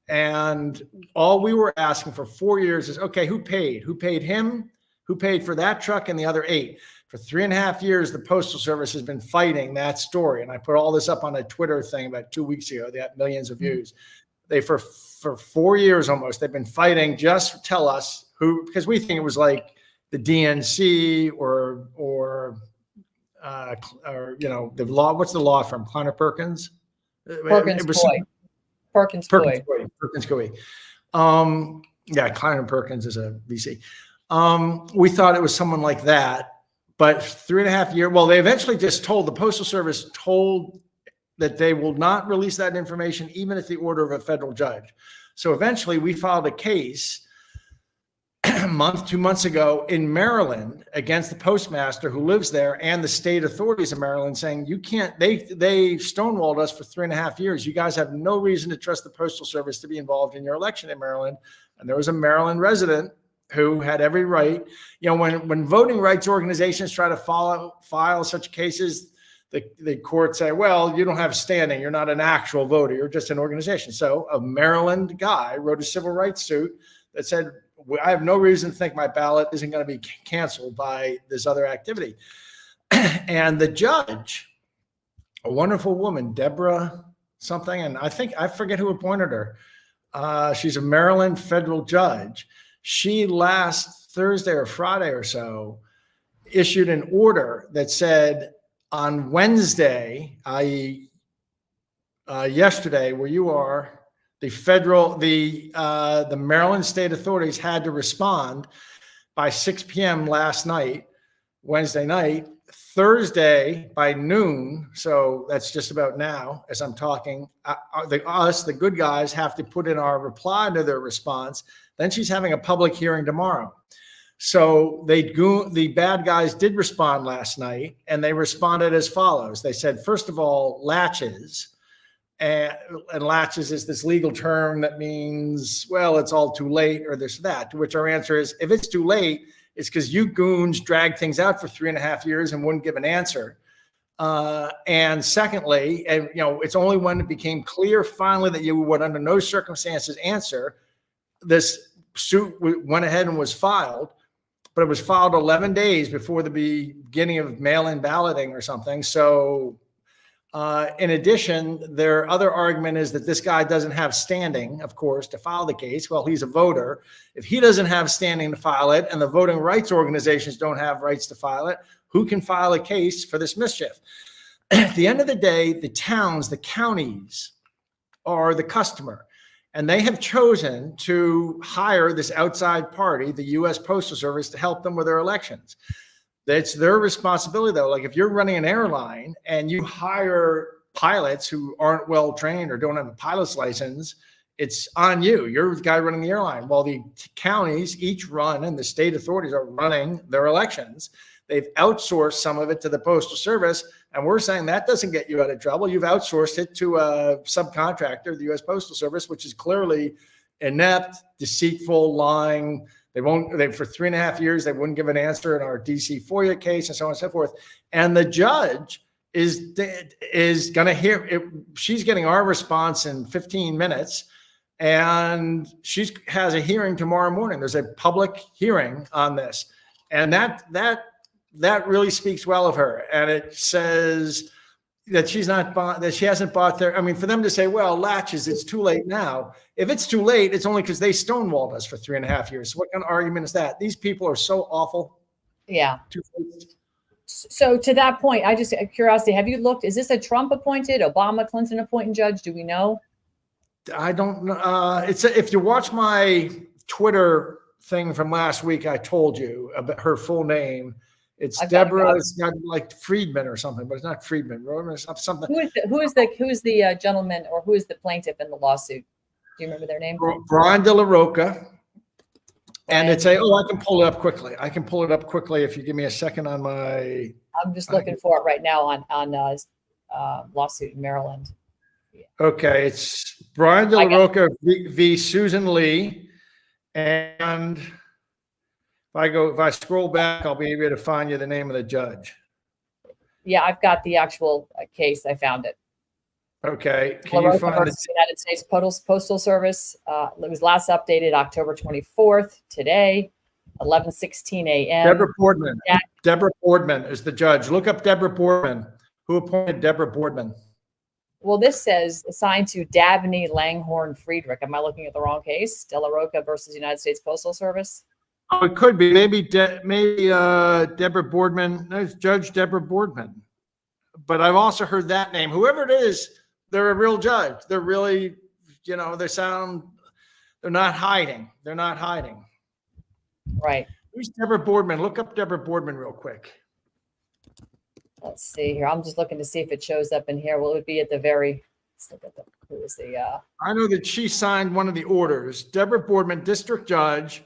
and all we were asking for 4 years is, okay, who paid? Who paid him? Who paid for that truck and the other 8? For 3.5 years, the Postal Service has been fighting that story. And I put all this up on a Twitter thing about 2 weeks ago. They got millions of views. They, for 4 years almost, they've been fighting just tell us who, because we think it was like the DNC or you know, the law. What's the law firm? Kleiner Perkins? Perkins Coie. Yeah, Kleiner Perkins is a VC. We thought it was someone like that. But 3.5 years, well, they eventually just told, the Postal Service told that they will not release that information, even at the order of a federal judge. So eventually we filed a case a month, 2 months ago in Maryland against the postmaster who lives there and the state authorities of Maryland, saying, you can't, they stonewalled us for 3.5 years. You guys have no reason to trust the Postal Service to be involved in your election in Maryland. And there was a Maryland resident who had every right. You know, when voting rights organizations try to file such cases, the courts say, well, you don't have standing. You're not an actual voter. You're just an organization. So a Maryland guy wrote a civil rights suit that said, I have no reason to think my ballot isn't going to be canceled by this other activity. And the judge, a wonderful woman, Deborah something, and I forget who appointed her. She's a Maryland federal judge. She last Thursday or Friday or so issued an order that said on Wednesday, i.e. Yesterday, where you are, the Maryland state authorities had to respond by 6 p.m. last night, Wednesday night. Thursday by noon, so that's just about now as I'm talking, the good guys have to put in our reply to their response. Then she's having a public hearing tomorrow. So the bad guys did respond last night, and they responded as follows. They said, first of all, latches. And latches is this legal term that means, well, it's all too late or this, that, to which our answer is, if it's too late, it's because you goons dragged things out for 3.5 years and wouldn't give an answer. And secondly, and you know, it's only when it became clear finally that you would under no circumstances answer, this suit went ahead and was filed, but it was filed 11 days before the beginning of mail-in balloting or something. So in addition, their other argument is that this guy doesn't have standing, of course, to file the case. Well, he's a voter. If he doesn't have standing to file it and the voting rights organizations don't have rights to file it, who can file a case for this mischief? At the end of the day, the towns, the counties are the customer, and they have chosen to hire this outside party, the U.S. Postal Service, to help them with their elections. It's their responsibility, though. Like if you're running an airline and you hire pilots who aren't well trained or don't have a pilot's license, it's on you. You're the guy running the airline. While the counties each run and the state authorities are running their elections, they've outsourced some of it to the Postal Service. And we're saying that doesn't get you out of trouble. You've outsourced it to a subcontractor, the U.S. Postal Service, which is clearly inept, deceitful, lying. For 3.5 years, they wouldn't give an answer in our DC FOIA case and so on and so forth. And the judge is going to hear it. She's getting our response in 15 minutes, and she has a hearing tomorrow morning. There's a public hearing on this, and that really speaks well of her. And it says that she hasn't bought their. I mean, for them to say, well, latches, it's too late now. If it's too late, it's only because they stonewalled us for 3.5 years. So what kind of argument is that? These people are so awful. Yeah. So to that point, I just curiosity, have you looked, is this a Trump appointed, Obama, Clinton appointed judge? Do we know? I don't know. If you watch my Twitter thing from last week, I told you about her full name. It's Deborah. It's got like Friedman or something, but it's not Friedman. Something. Who is the gentleman, or who is the plaintiff in the lawsuit? Do you remember their name? Brian De La Roca. And it's I can pull it up quickly. I can pull it up quickly if you give me a second on my. I'm just looking for it right now on lawsuit in Maryland. Okay, it's Brian De La Roca v. Susan Lee, and if I scroll back, I'll be able to find you the name of the judge. Yeah, I've got the actual case. I found it. Okay, can you find versus United States Postal Service? It was last updated October 24th. Today, 11:16 a.m. Deborah Boardman. Deborah Boardman is the judge. Look up Deborah Boardman. Who appointed Deborah Boardman? Well, this says assigned to Dabney Langhorne Friedrich. Am I looking at the wrong case? De La Roca versus United States Postal Service. Oh, it could be. Maybe Deborah Boardman. No, it's Judge Deborah Boardman. But I've also heard that name. Whoever it is, they're a real judge. They're really, they're not hiding. They're not hiding. Right. Who's Deborah Boardman? Look up Deborah Boardman real quick. Let's see here. I'm just looking to see if it shows up in here. Well, it would be at the very, let's look at who is the. I know that she signed one of the orders. Deborah Boardman, district judge.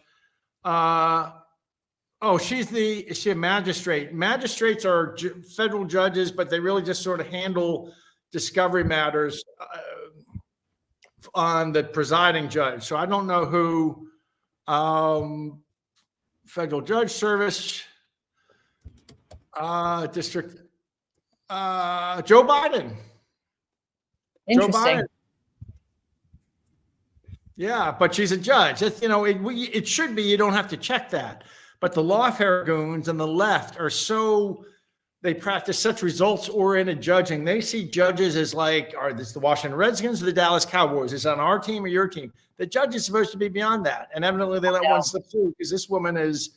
Is she a magistrate? Magistrates are federal judges, but they really just sort of handle discovery matters on the presiding judge. So I don't know who federal judge service, district, Joe Biden. Interesting. Joe Biden. Yeah, but she's a judge. That's, it should be, you don't have to check that. But the lawfare goons and the left they practice such results-oriented judging. They see judges as like, are this the Washington Redskins or the Dallas Cowboys? Is it on our team or your team? The judge is supposed to be beyond that. And evidently they let one slip through because this woman is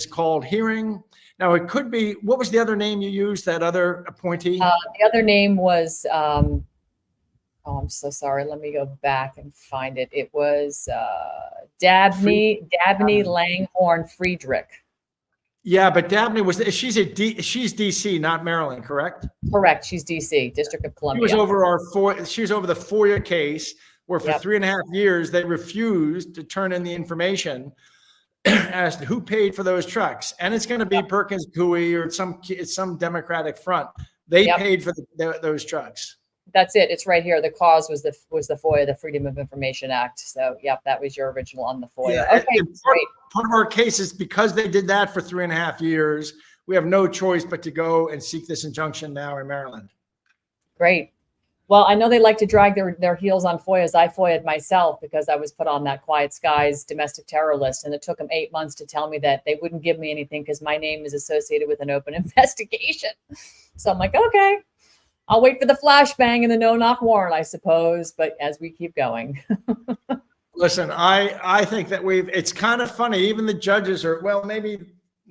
called hearing. Now it could be, what was the other name you used, that other appointee? The other name was, I'm so sorry. Let me go back and find it. It was Dabney Langhorne Friedrich. Yeah, but Dabney she's DC, not Maryland, correct? Correct. She's DC, District of Columbia. She was over the FOIA case where for 3.5 years they refused to turn in the information as to who paid for those trucks. And it's going to be Perkins Coie or some Democratic front. They paid for those trucks. That's it. It's right here. The cause was the FOIA, the Freedom of Information Act. So, that was your original on the FOIA. Yeah, okay, great. Part of our case is because they did that for 3.5 years, we have no choice but to go and seek this injunction now in Maryland. Great. Well, I know they like to drag their heels on FOIAs. I FOIA'd myself because I was put on that Quiet Skies domestic terror list. And it took them 8 months to tell me that they wouldn't give me anything because my name is associated with an open investigation. So I'm like, okay. I'll wait for the flashbang and the no-knock warrant, I suppose. But as we keep going. Listen, I think that it's kind of funny. Even the judges are, well, maybe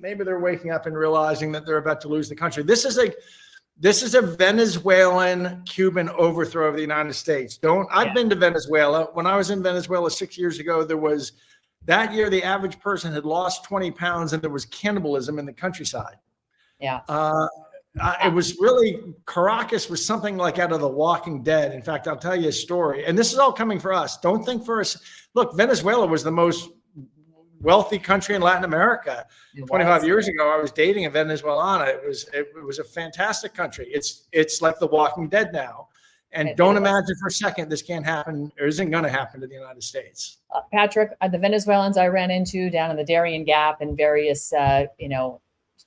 they're waking up and realizing that they're about to lose the country. This is a Venezuelan Cuban overthrow of the United States. I've been to Venezuela. When I was in Venezuela 6 years ago, that year, the average person had lost 20 pounds and there was cannibalism in the countryside. Yeah. It was really, Caracas was something like out of The Walking Dead. In fact, I'll tell you a story. And this is all coming for us. Don't think for us. Look, Venezuela was the most wealthy country in Latin America. 25 years ago, I was dating a Venezuelana. It was a fantastic country. It's like The Walking Dead now. And don't imagine for a second this can't happen or isn't going to happen to the United States. Patrick, the Venezuelans I ran into down in the Darien Gap and various,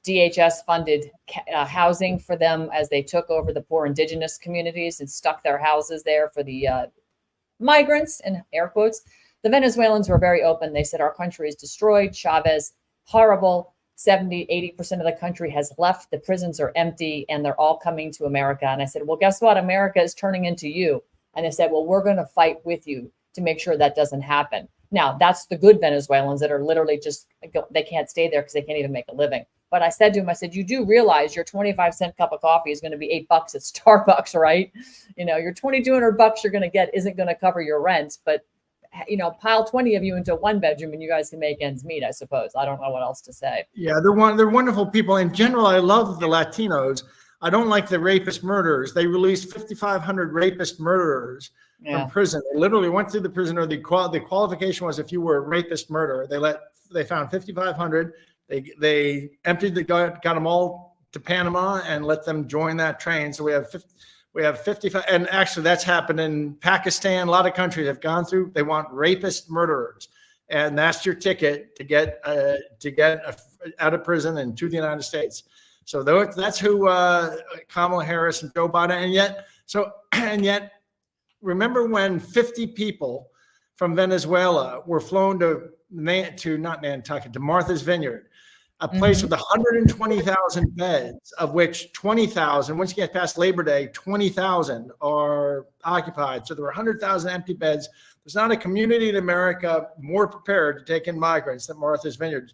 DHS-funded housing for them as they took over the poor indigenous communities and stuck their houses there for the migrants, in air quotes. The Venezuelans were very open. They said, our country is destroyed. Chavez, horrible. 70-80% of the country has left. The prisons are empty, and they're all coming to America. And I said, well, guess what? America is turning into you. And they said, well, we're going to fight with you to make sure that doesn't happen. Now, that's the good Venezuelans that are literally they can't stay there because they can't even make a living. But I said to him, you do realize your 25-cent cup of coffee is going to be $8 at Starbucks, right? Your $2,200 you're going to get isn't going to cover your rent, but pile 20 of you into a one bedroom and you guys can make ends meet, I suppose. I don't know what else to say. Yeah, they're wonderful people. In general, I love the Latinos. I don't like the rapist murderers. They released 5,500 rapist murderers. Yeah. from prison. They literally went through the prison, or the qualification was if you were a rapist, murderer. They found 5,500. They emptied got them all to Panama and let them join that train. So we have 55, and actually that's happened in Pakistan. A lot of countries have gone through. They want rapist murderers, and that's your ticket to get out of prison and to the United States. So that's who Kamala Harris and Joe Biden. And yet, remember when 50 people from Venezuela were flown to not Nantucket, to Martha's Vineyard, a place with 120,000 beds, of which 20,000, once you get past Labor Day, 20,000 are occupied. So there were 100,000 empty beds. There's not a community in America more prepared to take in migrants than Martha's Vineyard.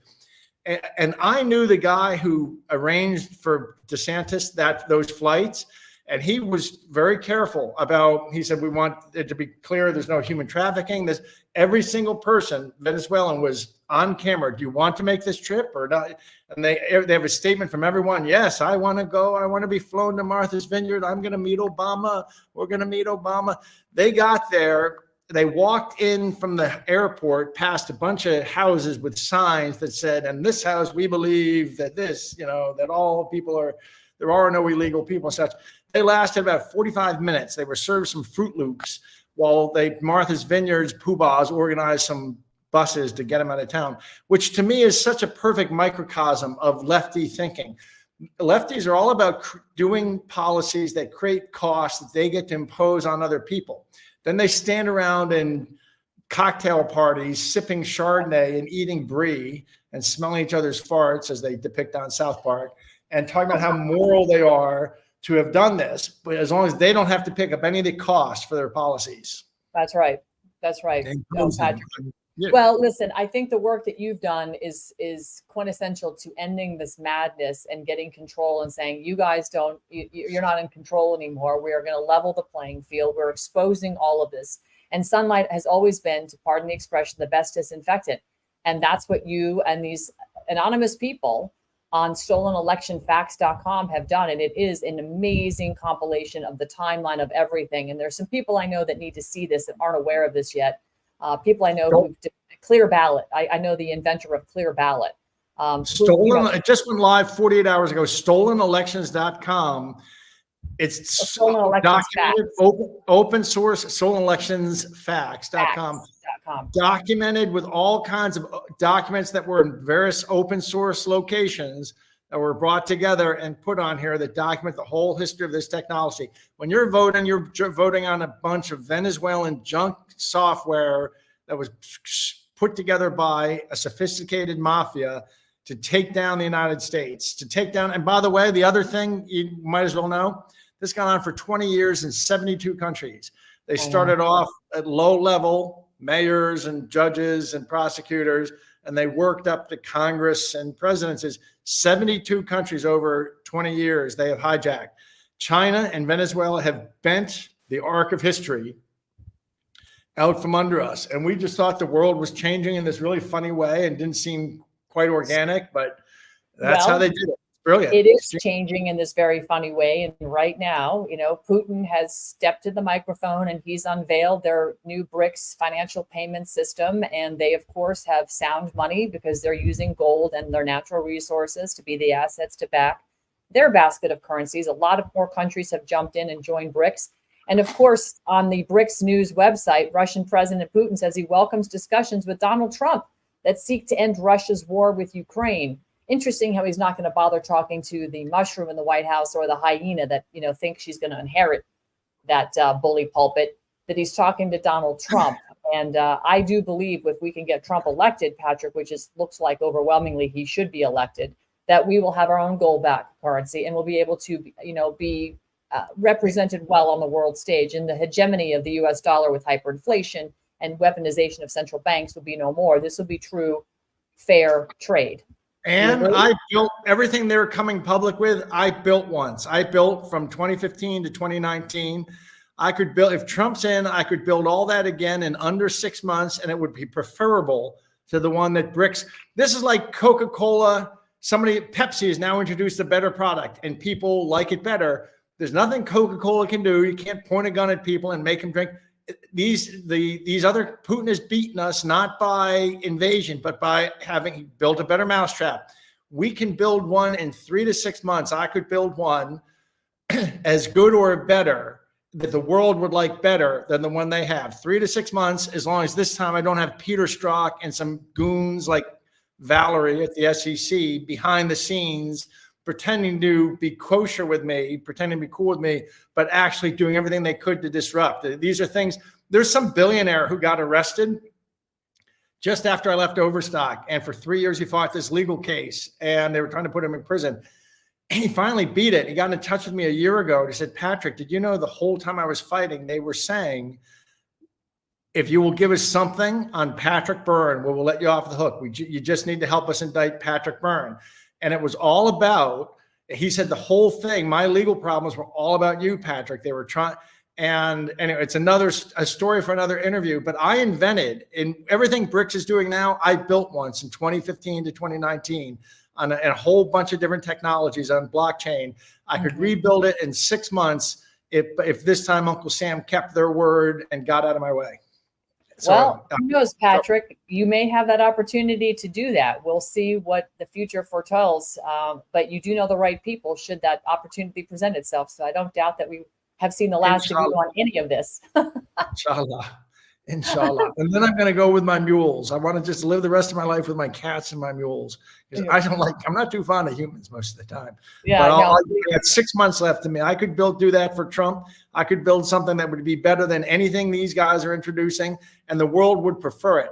And I knew the guy who arranged for DeSantis those flights, and he was very careful about, he said, we want it to be clear there's no human trafficking. Every single person, Venezuelan, was on camera. Do you want to make this trip or not? And they have a statement from everyone. Yes, I want to go. I want to be flown to Martha's Vineyard. I'm going to meet Obama. We're going to meet Obama. They got there. They walked in from the airport past a bunch of houses with signs that said, in this house, we believe that that all people there are no illegal people and such. They lasted about 45 minutes. They were served some Fruit Loops while Martha's Vineyard's poobahs organized some buses to get them out of town, which to me is such a perfect microcosm of lefty thinking. Lefties are all about doing policies that create costs that they get to impose on other people. Then they stand around in cocktail parties, sipping Chardonnay and eating brie and smelling each other's farts, as they depict on South Park, and talking about how moral they are to have done this, but as long as they don't have to pick up any of the cost for their policies. That's right. No, Patrick. Yeah. Well, listen, I think the work that you've done is quintessential to ending this madness and getting control and saying, you guys you're not in control anymore. We are going to level the playing field. We're exposing all of this. And sunlight has always been, to pardon the expression, the best disinfectant. And that's what you and these anonymous people on stolenolectionfacts.com have done. And it is an amazing compilation of the timeline of everything. And there's some people I know that need to see this that aren't aware of this yet. People I know who did Clear Ballot. I know the inventor of Clear Ballot. It just went live 48 hours ago. Stolenolections.com. It's documented, open source, stolenolectionsfacts.com. Documented with all kinds of documents that were in various open source locations that were brought together and put on here that document the whole history of this technology. When you're voting on a bunch of Venezuelan junk software that was put together by a sophisticated mafia to take down the United States, and by the way, the other thing you might as well know, this gone on for 20 years in 72 countries. They started off at low level, mayors and judges and prosecutors, and they worked up to Congress and presidencies. 72 countries over 20 years they have hijacked. China and Venezuela have bent the arc of history out from under us. And we just thought the world was changing in this really funny way and didn't seem quite organic, but that's how they did it. Brilliant. It is changing in this very funny way. And right now, Putin has stepped to the microphone and he's unveiled their new BRICS financial payment system. And they, of course, have sound money because they're using gold and their natural resources to be the assets to back their basket of currencies. A lot of more countries have jumped in and joined BRICS. And of course, on the BRICS News website, Russian President Putin says he welcomes discussions with Donald Trump that seek to end Russia's war with Ukraine. Interesting how he's not going to bother talking to the mushroom in the White House or the hyena that, thinks she's going to inherit that bully pulpit, that he's talking to Donald Trump. And I do believe if we can get Trump elected, Patrick, which looks like overwhelmingly he should be elected, that we will have our own gold-backed currency and we'll be able to, be represented well on the world stage. And the hegemony of the U.S. dollar with hyperinflation and weaponization of central banks will be no more. This will be true, fair trade. And I built everything they're coming public with. I built once. I built from 2015 to 2019. I could build, if Trump's in, I could build all that again in under 6 months, and it would be preferable to the one that BRICS. This is like Coca-Cola. Pepsi has now introduced a better product, and people like it better. There's nothing Coca-Cola can do. You can't point a gun at people and make them drink. these other Putin has beaten us not by invasion, but by having built a better mousetrap. We can build one in 3 to 6 months. I could build one as good or better that the world would like better than the one they have. 3 to 6 months, as long as this time I don't have Peter Strzok and some goons like Valerie at the SEC behind the scenes pretending to be kosher with me, pretending to be cool with me, but actually doing everything they could to disrupt. These are things. There's some billionaire who got arrested just after I left Overstock, and for 3 years he fought this legal case, and they were trying to put him in prison. He finally beat it. He got in touch with me a year ago. He said, Patrick, did you know the whole time I was fighting, they were saying, if you will give us something on Patrick Byrne, we will let you off the hook. You just need to help us indict Patrick Byrne. And it was all about, he said the whole thing, my legal problems were all about you, Patrick. They were trying, and it's a story for another interview, but I invented, in everything BRICS is doing now, I built once in 2015 to 2019 on a whole bunch of different technologies on blockchain. I could rebuild it in 6 months if this time Uncle Sam kept their word and got out of my way. So, well, who knows, Patrick? You may have that opportunity to do that. We'll see what the future foretells. But you do know the right people should that opportunity present itself. So I don't doubt that we have seen the last of you on any of this. Inshallah. Inshallah. And then I'm going to go with my mules. I want to just live the rest of my life with my cats and my mules. Because I'm not too fond of humans most of the time. Yeah, but I got 6 months left to me. I could do that for Trump. I could build something that would be better than anything these guys are introducing, and the world would prefer it.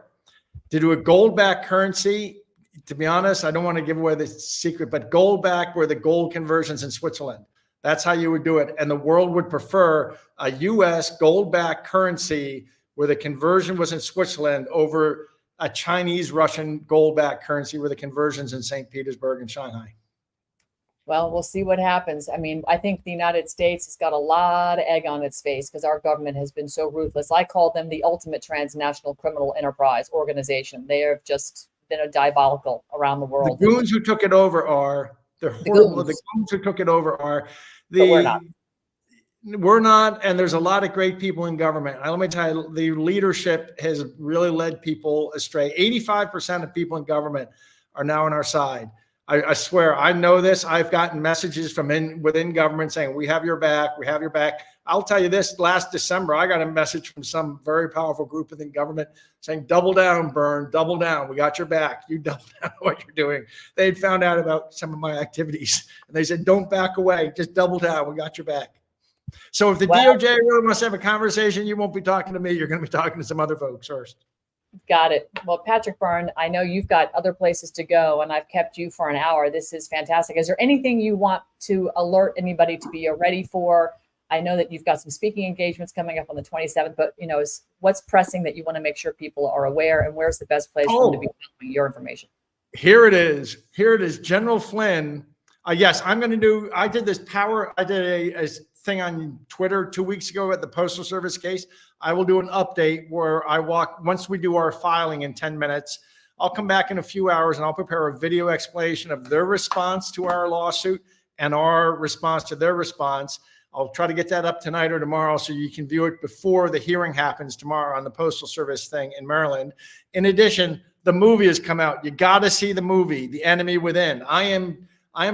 To do a gold-backed currency, to be honest, I don't want to give away the secret, but gold-backed were the gold conversions in Switzerland. That's how you would do it. And the world would prefer a U.S. gold-backed currency where the conversion was in Switzerland over a Chinese, Russian gold-backed currency where the conversion's in St. Petersburg and Shanghai. Well, we'll see what happens. I mean, I think the United States has got a lot of egg on its face because our government has been so ruthless. I call them the ultimate transnational criminal enterprise organization. They have just been a diabolical around the world. The goons who took it over they're horrible. The goons who took it over we're not. We're not, and there's a lot of great people in government. Let me tell you, the leadership has really led people astray. 85% of people in government are now on our side. I swear, I know this. I've gotten messages from within government saying, we have your back, we have your back. I'll tell you this, last December, I got a message from some very powerful group within government saying, double down, Byrne, double down. We got your back. You double down what you're doing. They'd found out about some of my activities, and they said, don't back away, just double down. We got your back. So if the DOJ really wants to have a conversation, you won't be talking to me. You're going to be talking to some other folks first. Got it. Well, Patrick Byrne, I know you've got other places to go, and I've kept you for an hour. This is fantastic. Is there anything you want to alert anybody to be ready for? I know that you've got some speaking engagements coming up on the 27th, but what's pressing that you want to make sure people are aware, and where's the best place for them to be following your information? Here it is. General Flynn. Yes, I did a thing on Twitter 2 weeks ago at the Postal Service case. I will do an update where once we do our filing in 10 minutes, I'll come back in a few hours and I'll prepare a video explanation of their response to our lawsuit and our response to their response. I'll try to get that up tonight or tomorrow so you can view it before the hearing happens tomorrow on the Postal Service thing in Maryland. In addition, the movie has come out. You got to see the movie, The Enemy Within. I am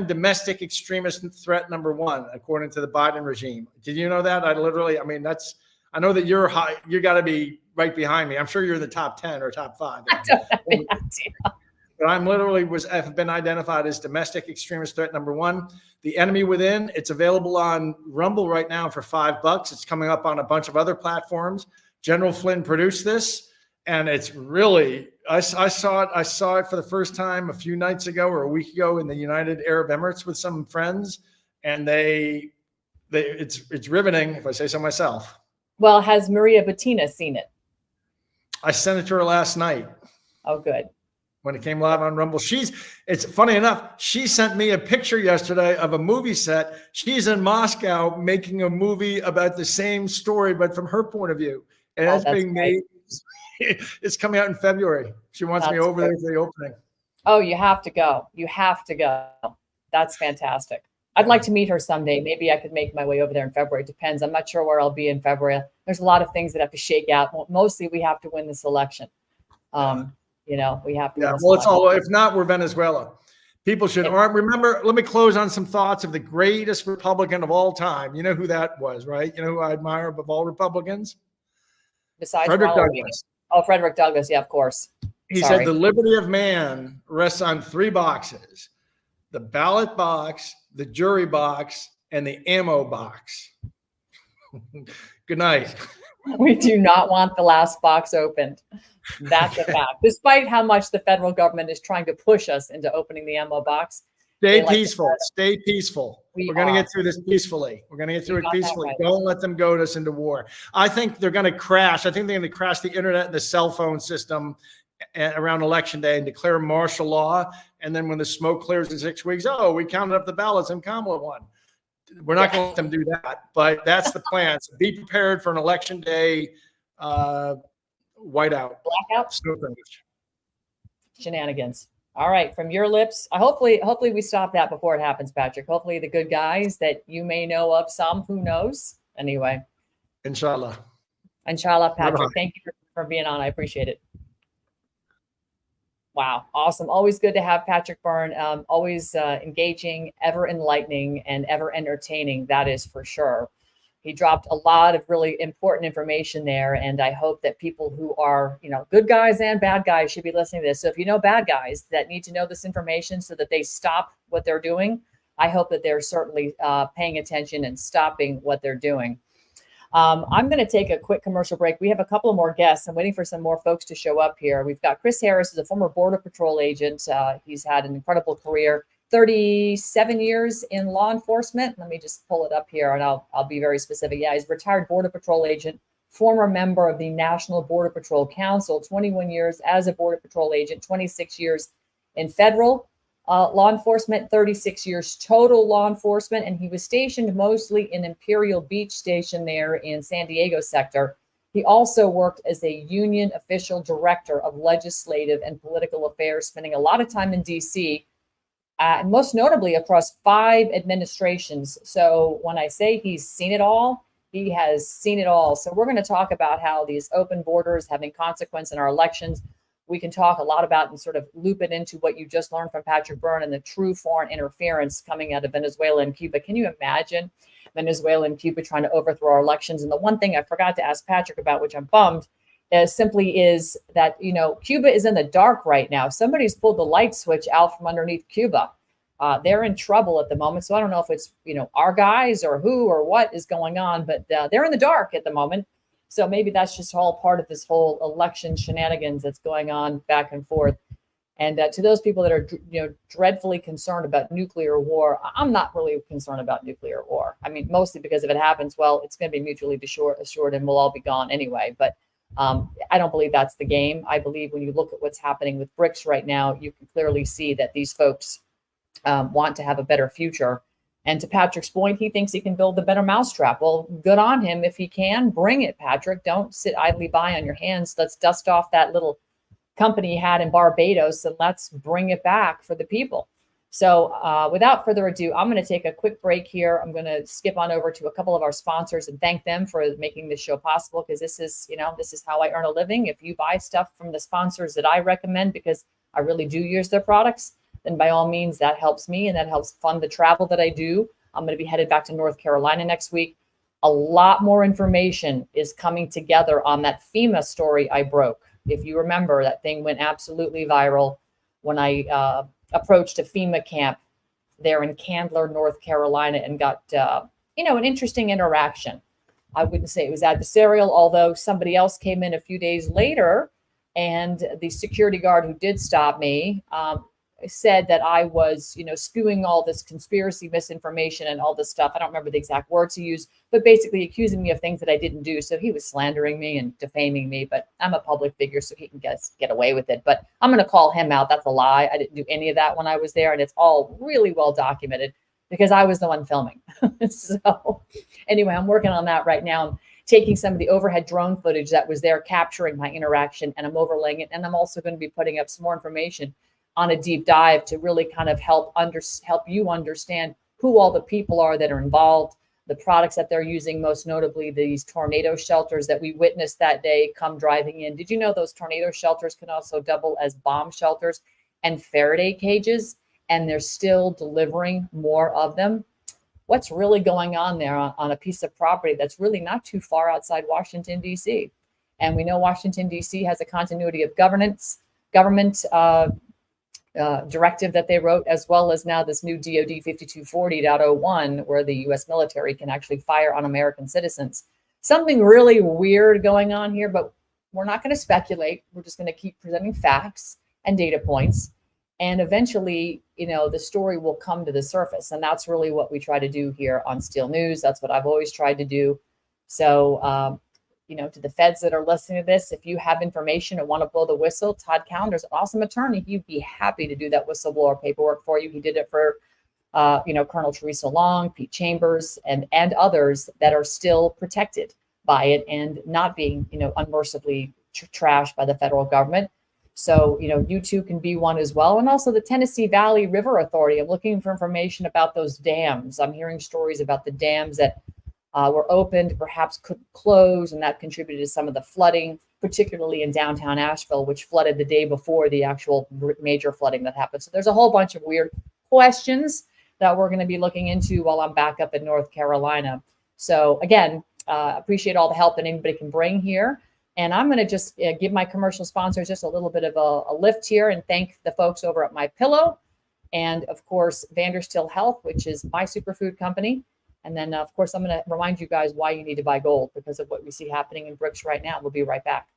domestic extremist threat number 1, according to the Biden regime. Did you know that? I know that you got to be right behind me. I'm sure you're in the top 10 or top 5. But I'm have been identified as domestic extremist threat number 1. The Enemy Within, it's available on Rumble right now for $5. It's coming up on a bunch of other platforms. General Flynn produced this, and it's really, I saw it for the first time a few nights ago or a week ago in the United Arab Emirates with some friends, and it's riveting, if I say so myself. Well, has Maria Bettina seen it? I sent it to her last night. Oh, good. When it came live on Rumble. It's funny enough, she sent me a picture yesterday of a movie set. She's in Moscow making a movie about the same story, but from her point of view. And it's being made. It's coming out in February. She wants me over there for the opening. Oh, you have to go. You have to go. That's fantastic. I'd like to meet her someday. Maybe I could make my way over there in February. It depends. I'm not sure where I'll be in February. There's a lot of things that have to shake out. Mostly we have to win this election. You know, we have to. Yeah, well, it's all, if not, we're Venezuela. People should remember, let me close on some thoughts of the greatest Republican of all time. You know who that was, right? You know who I admire above all Republicans? Besides Frederick Ronald Douglass. Reagan. Oh, Frederick Douglass. Yeah, of course. He said the liberty of man rests on 3 boxes: the ballot box, the jury box, and the ammo box. Good night. We do not want the last box opened. That's a fact. Despite how much the federal government is trying to push us into opening the ammo box. Stay peaceful. Stay peaceful. We're going to get through this peacefully. We're going to get through it peacefully. Right. Don't let them goad us into war. I think they're going to crash. I think they're going to crash the internet and the cell phone system around election day and declare martial law. And then when the smoke clears in 6 weeks, oh, we counted up the ballots and Kamala won. We're not going to let them do that, but that's the plan. So be prepared for an election day whiteout. Blackout. Shenanigans. All right, from your lips. Hopefully we stop that before it happens, Patrick. Hopefully the good guys that you may know of, some, who knows. Anyway. Inshallah. Inshallah, Patrick. Thank you for being on. I appreciate it. Wow. Awesome. Always good to have Patrick Byrne. Always engaging, ever enlightening, and ever entertaining. That is for sure. He dropped a lot of really important information there. And I hope that people who are, you know, good guys and bad guys should be listening to this. So if you know bad guys that need to know this information so that they stop what they're doing, I hope that they're certainly paying attention and stopping what they're doing. I'm going to take a quick commercial break. We have a couple of more guests. I'm waiting for some more folks to show up here. We've got Chris Harris, who's a former Border Patrol agent. He's had an incredible career, 37 years in law enforcement. Let me just pull it up here and I'll be very specific. Yeah, he's a retired Border Patrol agent, former member of the National Border Patrol Council, 21 years as a Border Patrol agent, 26 years in federal law enforcement, 36 years total law enforcement, and he was stationed mostly in Imperial Beach Station there in San Diego sector. He also worked as a union official director of legislative and political affairs, spending a lot of time in D.C., and most notably across 5 administrations. So when I say he's seen it all, he has seen it all. So we're going to talk about how these open borders having consequence in our elections. We can talk a lot about and sort of loop it into what you just learned from Patrick Byrne and the true foreign interference coming out of Venezuela and Cuba. Can you imagine Venezuela and Cuba trying to overthrow our elections? And the one thing I forgot to ask Patrick about, which I'm bummed, simply is that, you know, Cuba is in the dark right now. Somebody's pulled the light switch out from underneath Cuba. They're in trouble at the moment. So I don't know if it's, you know, our guys or who or what is going on, but they're in the dark at the moment. So maybe that's just all part of this whole election shenanigans that's going on back and forth. And to those people that are, you know, dreadfully concerned about nuclear war, I'm not really concerned about nuclear war. I mean, mostly because if it happens, well, it's going to be mutually assured and we'll all be gone anyway. But I don't believe that's the game. I believe when you look at what's happening with BRICS right now, you can clearly see that these folks want to have a better future. And to Patrick's point, he thinks he can build the better mousetrap. Well, good on him. If he can, bring it, Patrick. Don't sit idly by on your hands. Let's dust off that little company he had in Barbados and let's bring it back for the people. So without further ado, I'm going to take a quick break here. I'm going to skip on over to a couple of our sponsors and thank them for making this show possible, because this is, you know, this is how I earn a living. If you buy stuff from the sponsors that I recommend because I really do use their products, then by all means, that helps me and that helps fund the travel that I do. I'm going to be headed back to North Carolina next week. A lot more information is coming together on that FEMA story I broke. If you remember, that thing went absolutely viral when I approached a FEMA camp there in Candler, North Carolina, and got, you know, an interesting interaction. I wouldn't say it was adversarial, although somebody else came in a few days later and the security guard who did stop me said that I was, you know, spewing all this conspiracy misinformation and all this stuff. I don't remember the exact words he used, but basically accusing me of things that I didn't do. So he was slandering me and defaming me, but I'm a public figure, so he can get away with it. But I'm going to call him out. That's a lie. I didn't do any of that when I was there. And it's all really well documented because I was the one filming. So anyway, I'm working on that right now. I'm taking some of the overhead drone footage that was there, capturing my interaction, and I'm overlaying it. And I'm also going to be putting up some more information on a deep dive to really kind of help you understand who all the people are that are involved, the products that they're using, most notably these tornado shelters that we witnessed that day come driving in. Did you know those tornado shelters can also double as bomb shelters and Faraday cages? And they're still delivering more of them. What's really going on there on a piece of property that's really not too far outside Washington, D.C.? And we know Washington, D.C. has a continuity of government directive that they wrote, as well as now this new DOD 5240.01, where the U.S. military can actually fire on American citizens. Something really weird going on here, but we're not going to speculate. We're just going to keep presenting facts and data points. And eventually, the story will come to the surface. And that's really what we try to do here on Steel News. That's what I've always tried to do. So, to the feds that are listening to this, if you have information and want to blow the whistle, Todd Calendar's an awesome attorney. He'd be happy to do that whistleblower paperwork for you. He did it for, Colonel Teresa Long, Pete Chambers, and others that are still protected by it and not being, unmercifully trashed by the federal government. So, you too can be one as well. And also the Tennessee Valley River Authority. I'm looking for information about those dams. I'm hearing stories about the dams that were opened, perhaps could close, and that contributed to some of the flooding, particularly in downtown Asheville, which flooded the day before the actual major flooding that happened. So there's a whole bunch of weird questions that we're going to be looking into while I'm back up in North Carolina. So again, appreciate all the help that anybody can bring here. And I'm going to just give my commercial sponsors just a little bit of a lift here and thank the folks over at My Pillow, and of course, Vandersteel Health, which is my superfood company. And then, of course, I'm going to remind you guys why you need to buy gold because of what we see happening in BRICS right now. We'll be right back.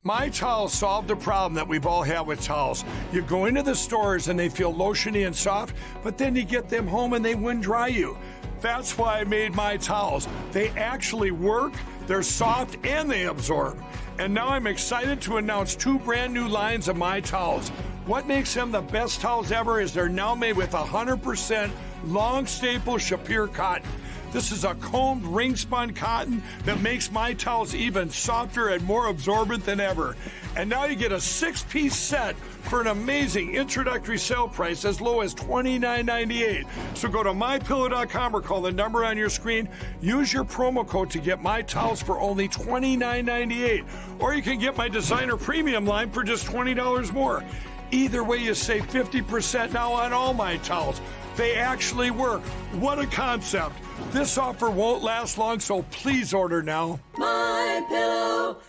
My Towels solved the problem that we've all had with towels. You go into the stores and they feel lotiony and soft, but then you get them home and they wind dry you. That's why I made My Towels. They actually work, they're soft, and they absorb. And now I'm excited to announce 2 brand new lines of My Towels. What makes them the best towels ever is they're now made with 100% long staple Shapir cotton. This is a combed ring spun cotton that makes My Towels even softer and more absorbent than ever. And now you get a 6-piece set for an amazing introductory sale price as low as $29.98. So go to mypillow.com or call the number on your screen. Use your promo code to get My Towels for only $29.98. Or you can get my designer premium line for just $20 more. Either way, you save 50% now on all My Towels. They actually work. What a concept. This offer won't last long, so please order now. MyPillow.com.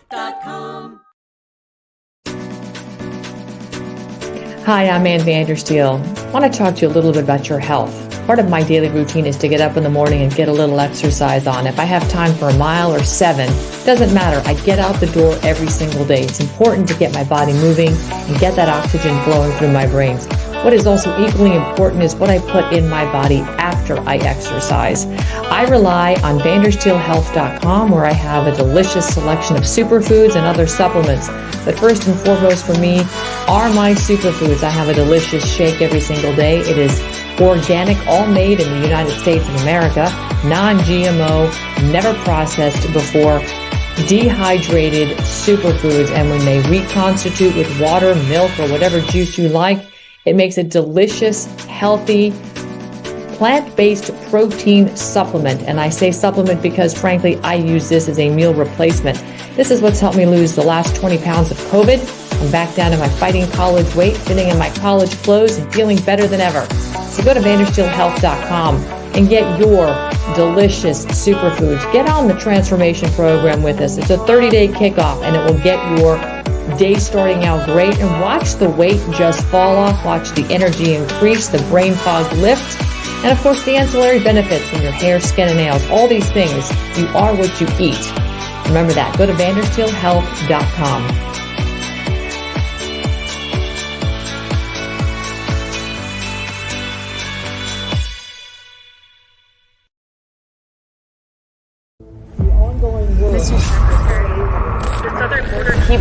Hi, I'm Ann Vandersteel. I want to talk to you a little bit about your health. Part of my daily routine is to get up in the morning and get a little exercise on. If I have time for a mile or 7, doesn't matter. I get out the door every single day. It's important to get my body moving and get that oxygen flowing through my brains. What is also equally important is what I put in my body after I exercise. I rely on vandersteelhealth.com, where I have a delicious selection of superfoods and other supplements. But first and foremost for me are my superfoods. I have a delicious shake every single day. It is organic, all made in the United States of America, non-GMO, never processed before, dehydrated superfoods. And when they reconstitute with water, milk, or whatever juice you like, it makes a delicious, healthy, plant-based protein supplement. And I say supplement because, frankly, I use this as a meal replacement. This is what's helped me lose the last 20 pounds of COVID. I'm back down to my fighting college weight, fitting in my college clothes, and feeling better than ever. So go to vandersteelhealth.com and get your delicious superfoods. Get on the transformation program with us. It's a 30-day kickoff, and it will get your day starting out great. And watch the weight just fall off. Watch the energy increase, the brain fog lift, and of course the ancillary benefits from your hair, skin, and nails. All these things, you are what you eat. Remember that. Go to vandersteelhealth.com.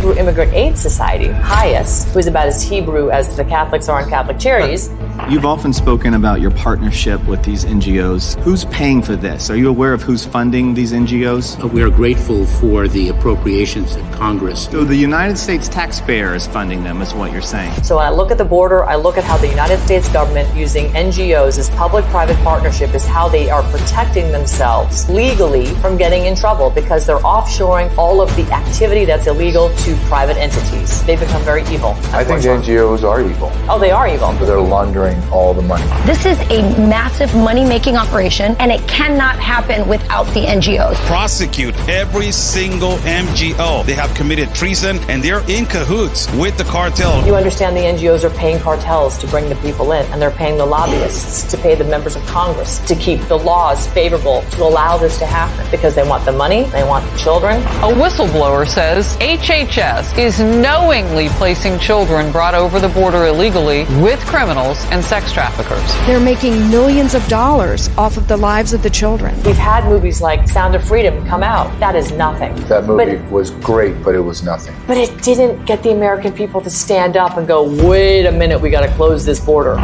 Hebrew Immigrant Aid Society, HIAS, who is about as Hebrew as the Catholics are on Catholic Charities. You've often spoken about your partnership with these NGOs. Who's paying for this? Are you aware of who's funding these NGOs? We are grateful for the appropriations that Congress. So the United States taxpayer is funding them, is what you're saying. So when I look at the border, I look at how the United States government using NGOs as public-private partnership is how they are protecting themselves legally from getting in trouble because they're offshoring all of the activity that's illegal to private entities. They become very evil. I think the NGOs are evil. Oh, they are evil. They're laundering all the money. This is a massive money-making operation, and it cannot happen without the NGOs. Prosecute every single MGO. They have committed treason, and they're in cahoots with the cartel. You understand the NGOs are paying cartels to bring the people in, and they're paying the lobbyists to pay the members of Congress to keep the laws favorable to allow this to happen because they want the money, they want the children. A whistleblower says HHS is knowingly placing children brought over the border illegally with criminals and sex traffickers. They're making millions of dollars off of the lives of the children. We've had movies like Sound of Freedom come out. That is nothing. That movie was great, but it was nothing. But it didn't get the American people to stand up and go, wait a minute, we got to close this border.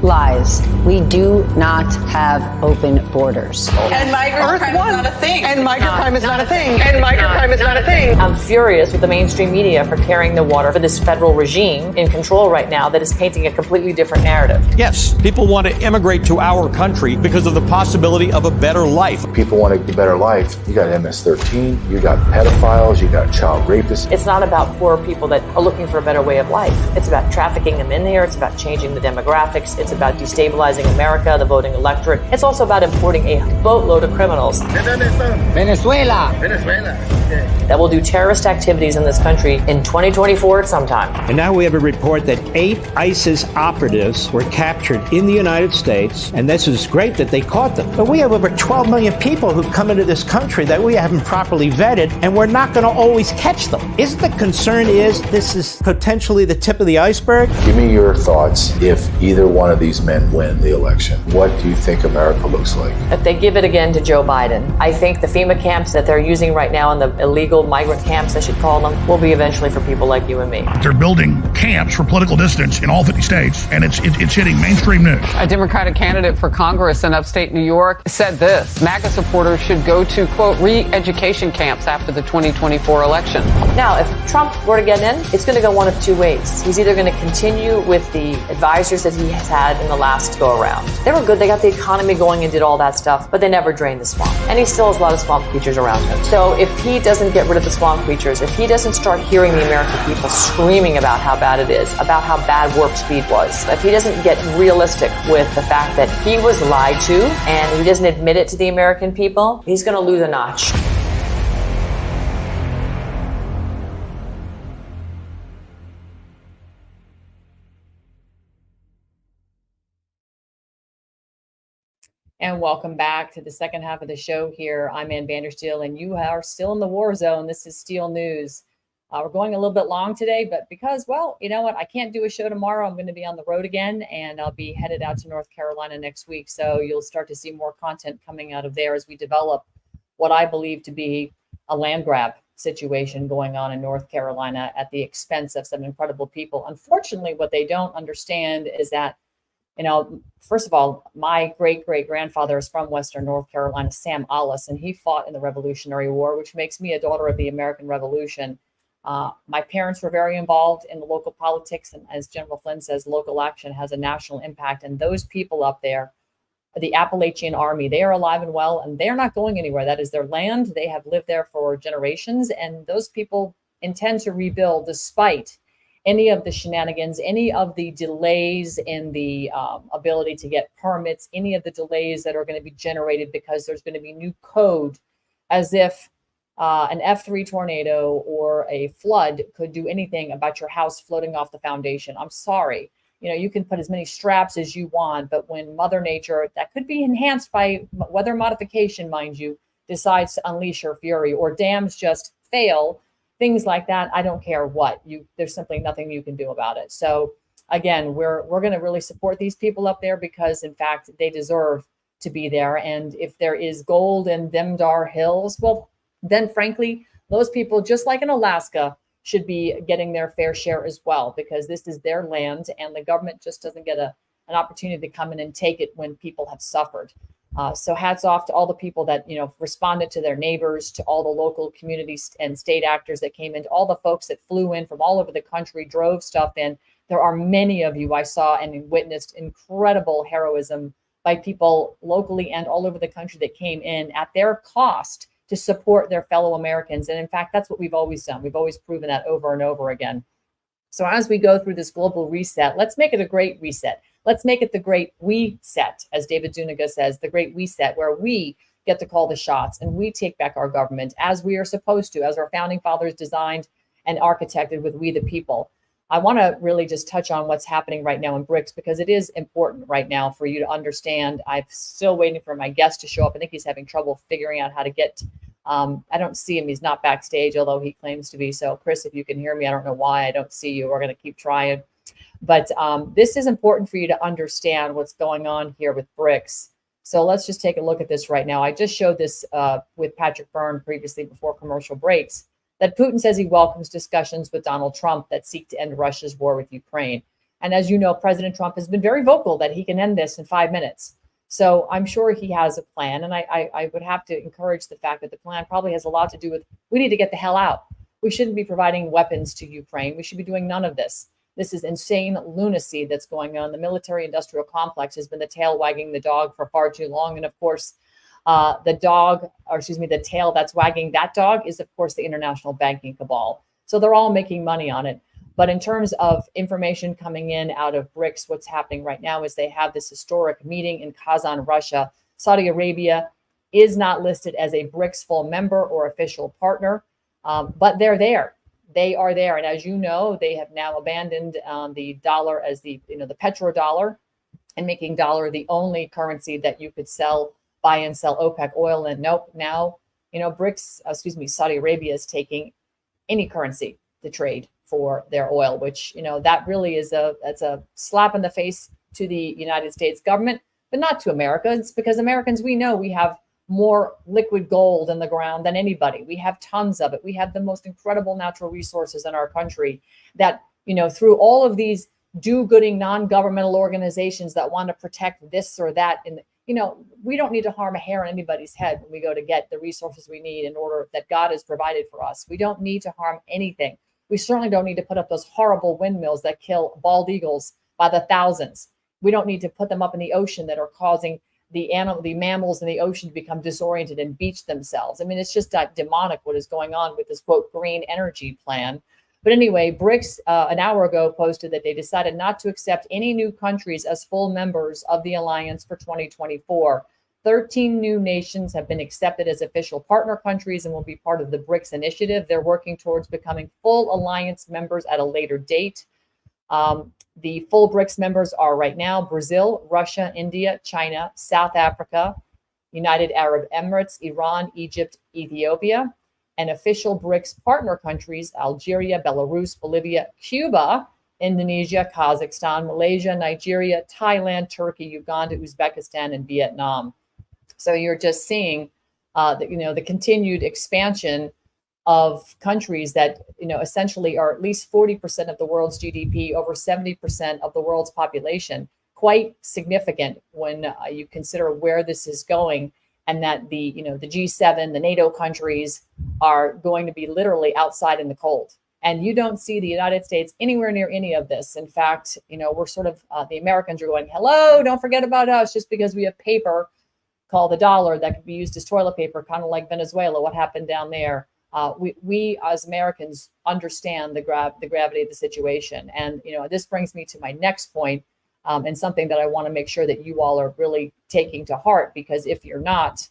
Lies. We do not have open borders. And migrant crime is not a thing. And migrant crime is not a thing. And migrant crime is not a thing. I'm furious with the mainstream media for carrying the water for this federal regime in control right now that is painting a completely different narrative. Yes, people want to immigrate to our country because of the possibility of a better life. People want a better life. You got MS-13, you got pedophiles, you got child rapists. It's not about poor people that are looking for a better way of life. It's about trafficking them in here. It's about changing the demographics. It's about destabilizing America, the voting electorate. It's also about importing a boatload of criminals. Venezuela. That will do terrorist activities in this country in 2024 at some time. And now we have a report that 8 ISIS operatives were captured in the United States, and this is great that they caught them. But we have over 12 million people who've come into this country that we haven't properly vetted, and we're not going to always catch them. Isn't the concern is this is potentially the tip of the iceberg? Give me your thoughts if either one of these men win the election. What do you think America looks like? If they give it again to Joe Biden, I think the FEMA camps that they're using right now and the illegal migrant camps, I should call them, will be eventually for people like you and me. They're building camps for political dissidents in all 50 states, and it's hitting mainstream news. A Democratic candidate for Congress in upstate New York said this: MAGA supporters should go to, quote, re-education camps after the 2024 election. Now, if Trump were to get in, it's going to go one of two ways. He's either going to continue with the advisors that he has had in the last go-around. They were good. They got the economy going and did all that stuff, but they never drained the swamp. And he still has a lot of swamp creatures around him. So if he doesn't get rid of the swamp creatures, if he doesn't start hearing the American people screaming about how bad it is, about how bad warp speed was, if he doesn't get realistic with the fact that he was lied to and he doesn't admit it to the American people, he's going to lose a notch. And welcome back to the second half of the show here. I'm Ann Vandersteel, and you are still in the war zone. This is Steel News. We're going a little bit long today, but because, well, you know what? I can't do a show tomorrow. I'm going to be on the road again, and I'll be headed out to North Carolina next week. So you'll start to see more content coming out of there as we develop what I believe to be a land grab situation going on in North Carolina at the expense of some incredible people. Unfortunately, what they don't understand is that, you know, first of all, my great-great-grandfather is from Western North Carolina, Sam Ollis, and he fought in the Revolutionary War, which makes me a daughter of the American Revolution. My parents were very involved in the local politics, and as General Flynn says, local action has a national impact. And those people up there, the Appalachian Army, they are alive and well, and they're not going anywhere. That is their land. They have lived there for generations, and those people intend to rebuild despite any of the shenanigans, any of the delays in the ability to get permits, any of the delays that are going to be generated because there's going to be new code, as if an F3 tornado or a flood could do anything about your house floating off the foundation. I'm sorry. You know, you can put as many straps as you want, but when Mother Nature, that could be enhanced by weather modification, mind you, decides to unleash her fury, or dams just fail, things like that, I don't care what. There's simply nothing you can do about it. So again, we're going to really support these people up there because, in fact, they deserve to be there. And if there is gold in them dar hills, well, then frankly, those people, just like in Alaska, should be getting their fair share as well, because this is their land and the government just doesn't get an opportunity to come in and take it when people have suffered. So hats off to all the people that, responded to their neighbors, to all the local communities and state actors that came in, to all the folks that flew in from all over the country, drove stuff in. There are many of you I saw and witnessed incredible heroism by people locally and all over the country that came in at their cost to support their fellow Americans. And in fact, that's what we've always done. We've always proven that over and over again. So as we go through this global reset, let's make it a great reset. Let's make it the great we set, as David Zuniga says, the great we set, where we get to call the shots and we take back our government as we are supposed to, as our founding fathers designed and architected with we the people. I want to really just touch on what's happening right now in BRICS, because it is important right now for you to understand. I'm still waiting for my guest to show up. I think he's having trouble figuring out how to get, I don't see him. He's not backstage, although he claims to be. So Chris, if you can hear me, I don't know why I don't see you. We're going to keep trying. But this is important for you to understand what's going on here with BRICS. So let's just take a look at this right now. I just showed this with Patrick Byrne previously before commercial breaks, that Putin says he welcomes discussions with Donald Trump that seek to end Russia's war with Ukraine. And as you know, President Trump has been very vocal that he can end this in 5 minutes. So I'm sure he has a plan. And I would have to encourage the fact that the plan probably has a lot to do with, we need to get the hell out. We shouldn't be providing weapons to Ukraine. We should be doing none of this. This is insane lunacy that's going on. The military industrial complex has been the tail wagging the dog for far too long. And of course, the tail that's wagging that dog is, of course, the international banking cabal. So they're all making money on it. But in terms of information coming in out of BRICS, what's happening right now is they have this historic meeting in Kazan, Russia. Saudi Arabia is not listed as a BRICS full member or official partner, but they're there. They are there. And as you know, they have now abandoned the dollar as the petrodollar, and making dollar the only currency that you could buy and sell OPEC oil. And nope, now, Saudi Arabia is taking any currency to trade for their oil, which, that really is that's a slap in the face to the United States government, but not to America. It's because Americans, we know we have more liquid gold in the ground than anybody. We have tons of it. We have the most incredible natural resources in our country that, through all of these do-gooding non-governmental organizations that want to protect this or that. And, we don't need to harm a hair on anybody's head when we go to get the resources we need in order that God has provided for us. We don't need to harm anything. We certainly don't need to put up those horrible windmills that kill bald eagles by the thousands. We don't need to put them up in the ocean that are causing the mammals in the ocean to become disoriented and beach themselves. I mean, it's just demonic what is going on with this, quote, green energy plan. But anyway, BRICS an hour ago posted that they decided not to accept any new countries as full members of the alliance for 2024. 13 new nations have been accepted as official partner countries and will be part of the BRICS initiative. They're working towards becoming full alliance members at a later date. The full BRICS members are right now Brazil, Russia, India, China, South Africa, United Arab Emirates, Iran, Egypt, Ethiopia, and official BRICS partner countries, Algeria, Belarus, Bolivia, Cuba, Indonesia, Kazakhstan, Malaysia, Nigeria, Thailand, Turkey, Uganda, Uzbekistan, and Vietnam. So you're just seeing the continued expansion of countries that, essentially are at least 40% of the world's GDP, over 70% of the world's population. Quite significant when you consider where this is going, and that the G7, the NATO countries are going to be literally outside in the cold. And you don't see the United States anywhere near any of this. In fact, we're sort of, the Americans are going, hello, don't forget about us, just because we have paper called the dollar that can be used as toilet paper, kind of like Venezuela, what happened down there. We as Americans understand the gravity of the situation. And, this brings me to my next point, and something that I want to make sure that you all are really taking to heart, because if you're not,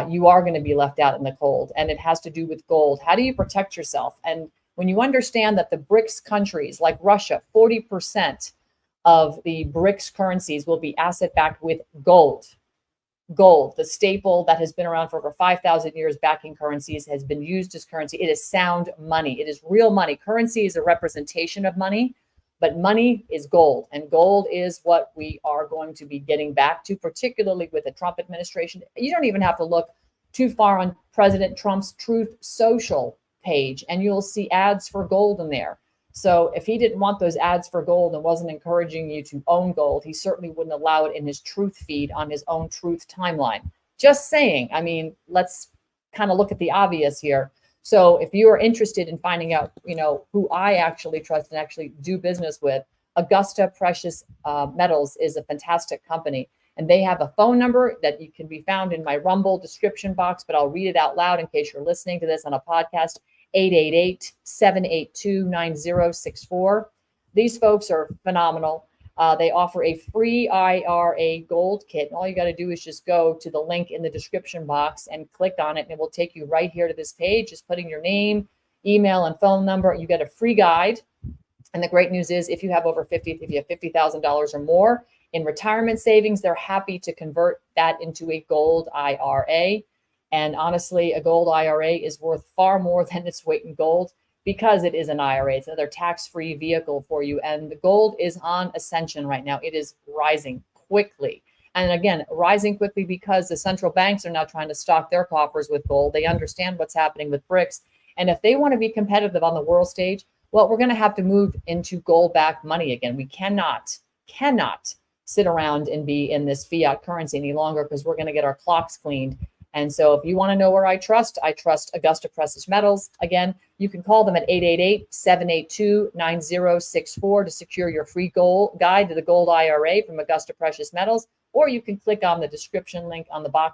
you are going to be left out in the cold. And it has to do with gold. How do you protect yourself? And when you understand that the BRICS countries like Russia, 40% of the BRICS currencies will be asset backed with gold. Gold, the staple that has been around for over 5,000 years, backing currencies, has been used as currency. It is sound money. It is real money. Currency is a representation of money, but money is gold. And gold is what we are going to be getting back to, particularly with the Trump administration. You don't even have to look too far on President Trump's Truth Social page, and you'll see ads for gold in there. So if he didn't want those ads for gold and wasn't encouraging you to own gold, he certainly wouldn't allow it in his truth feed on his own truth timeline. Just saying. I mean, let's kind of look at the obvious here. So if you are interested in finding out, who I actually trust and actually do business with, Augusta Precious Metals is a fantastic company. And they have a phone number that you can be found in my Rumble description box, but I'll read it out loud in case you're listening to this on a podcast, 888-782-9064. These folks are phenomenal. They offer a free IRA gold kit. And all you got to do is just go to the link in the description box and click on it. And it will take you right here to this page. Just putting your name, email, and phone number. You get a free guide. And the great news is if you have $50,000 or more in retirement savings, they're happy to convert that into a gold IRA. And honestly, a gold IRA is worth far more than its weight in gold because it is an IRA. It's another tax-free vehicle for you. And the gold is on ascension right now. It is rising quickly. And again, rising quickly because the central banks are now trying to stock their coffers with gold. They understand what's happening with BRICS. And if they want to be competitive on the world stage, well, we're going to have to move into gold-backed money again. We cannot sit around and be in this fiat currency any longer because we're going to get our clocks cleaned. And so if you want to know where I trust Augusta Precious Metals. Again, you can call them at 888-782-9064 to secure your free gold guide to the gold IRA from Augusta Precious Metals, or you can click on the description link on the on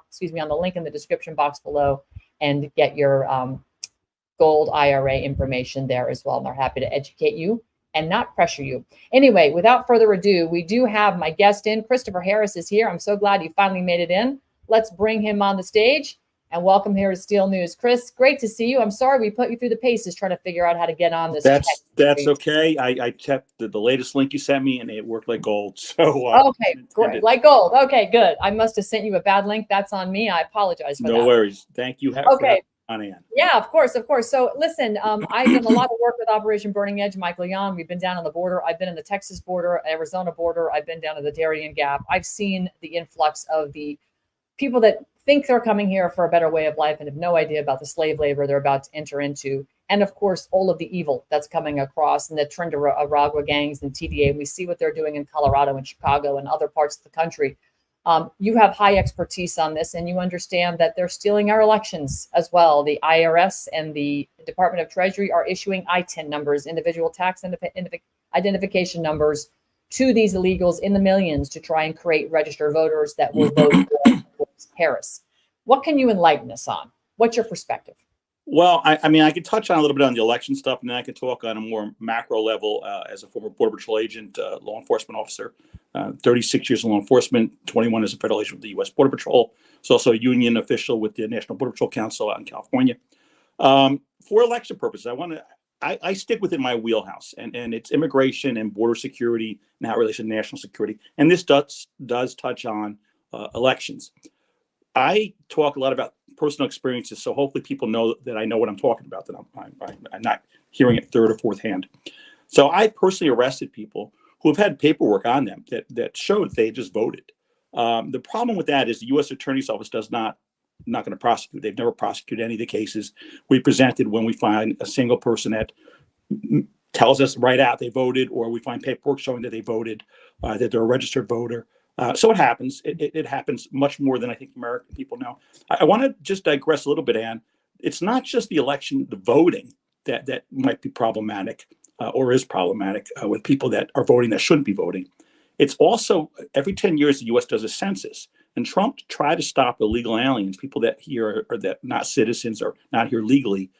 the link in the description box below and get your gold IRA information there as well. And they're happy to educate you and not pressure you. Anyway, without further ado, we do have my guest in. Christopher Harris is here. I'm so glad you finally made it in. Let's bring him on the stage and welcome here to Steel News. Chris, great to see you. I'm sorry we put you through the paces trying to figure out how to get on this. That's okay. I checked the latest link you sent me and it worked like gold. So okay, great. Like gold. Okay, good. I must have sent you a bad link. That's on me. I apologize for that. No worries. Thank you. Okay. On yeah, of course. So listen, I've done a lot of work with Operation Burning Edge, Michael Yon. We've been down on the border. I've been in the Texas border, Arizona border. I've been down to the Darien Gap. I've seen the influx of the people that think they're coming here for a better way of life and have no idea about the slave labor they're about to enter into. And of course, all of the evil that's coming across and the Trinidad gangs and TDA. And we see what they're doing in Colorado and Chicago and other parts of the country. You have high expertise on this, and you understand that they're stealing our elections as well. The IRS and the Department of Treasury are issuing ITIN numbers, individual tax identification numbers, to these illegals in the millions to try and create registered voters that will vote for Harris. What can you enlighten us on? What's your perspective? Well, I mean, I could touch on a little bit on the election stuff, and then I could talk on a more macro level as a former Border Patrol agent, law enforcement officer, 36 years in law enforcement, 21 as a federal agent with the U.S. Border Patrol. It's also a union official with the National Border Patrol Council out in California. For election purposes, I stick within my wheelhouse, and it's immigration and border security and how it relates to national security. And this does touch on elections. I talk a lot about personal experiences, so hopefully people know that I know what I'm talking about, that I'm not hearing it third or fourth hand. So I personally arrested people who have had paperwork on them that showed they just voted. The problem with that is the U.S. Attorney's Office not going to prosecute. They've never prosecuted any of the cases we presented when we find a single person that tells us right out they voted, or we find paperwork showing that they voted, that they're a registered voter. So it happens. It happens much more than I think American people know. I want to just digress a little bit, Ann. It's not just the election, the voting that might be problematic or is problematic with people that are voting that shouldn't be voting. It's also every 10 years the U.S. does a census, and Trump tried to stop illegal aliens, people that here are that not citizens or not here legally.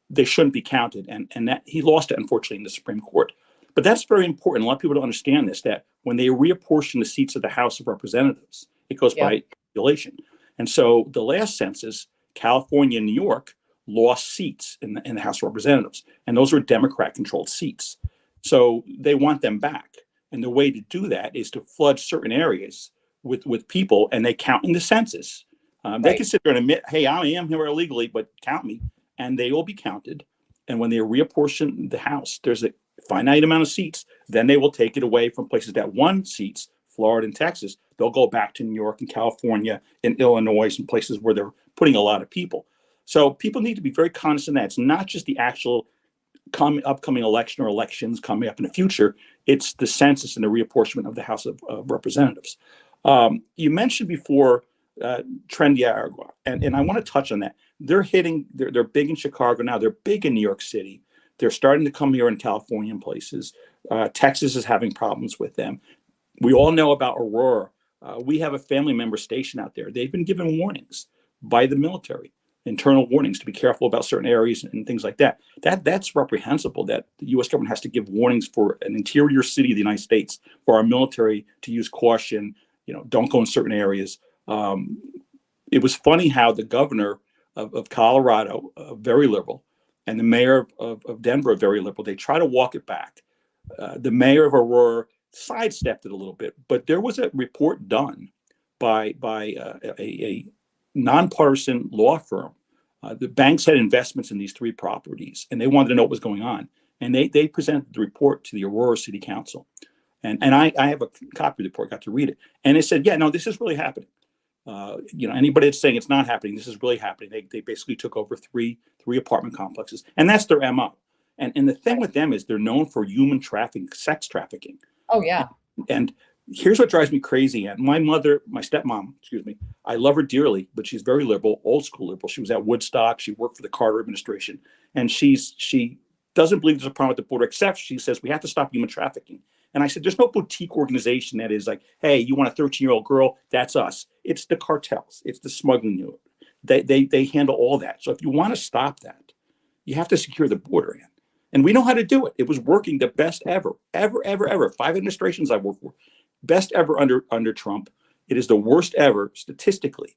They shouldn't be counted, and that he lost it, unfortunately, in the Supreme Court. But that's very important. A lot of people don't understand this, that when they reapportion the seats of the House of Representatives, it goes by population. And so the last census, California and New York lost seats in the House of Representatives, and those were Democrat-controlled seats. So they want them back. And the way to do that is to flood certain areas with people, and they count in the census. They can sit there and admit, hey, I am here illegally, but count me. And they will be counted. And when they reapportion the House, there's a finite amount of seats. Then they will take it away from places that won seats, Florida and Texas. They'll go back to New York and California and Illinois and places where they're putting a lot of people. So people need to be very cognizant of that. It's not just the actual upcoming election or elections coming up in the future. It's the census and the reapportionment of the House of Representatives. You mentioned before Trendiaragua, and I want to touch on that. They're big in Chicago now. They're big in New York City. They're starting to come here in California and places. Texas is having problems with them. We all know about Aurora. We have a family member stationed out there. They've been given warnings by the military, internal warnings to be careful about certain areas and things like that. That's reprehensible that the U.S. government has to give warnings for an interior city of the United States for our military to use caution, don't go in certain areas. It was funny how the governor of Colorado, very liberal, and the mayor of Denver, very liberal, they try to walk it back. The mayor of Aurora sidestepped it a little bit, but there was a report done by a nonpartisan law firm. The banks had investments in these 3 properties, and they wanted to know what was going on. And they presented the report to the Aurora City Council. And I have a copy of the report, got to read it. And it said, yeah, no, this is really happening. Anybody that's saying it's not happening, this is really happening. They basically took over three apartment complexes, and that's their MO. And the thing with them is they're known for human trafficking, sex trafficking. Oh, yeah. And here's what drives me crazy. And my stepmom, I love her dearly, but she's very liberal, old school liberal. She was at Woodstock. She worked for the Carter administration. And she doesn't believe there's a problem at the border, except she says we have to stop human trafficking. And I said, there's no boutique organization that is like, hey, you want a 13-year-old girl? That's us. It's the cartels. It's the smuggling unit. They handle all that. So if you want to stop that, you have to secure the border in. And we know how to do it. It was working the best ever. 5 administrations I've worked for. Best ever under Trump. It is the worst ever statistically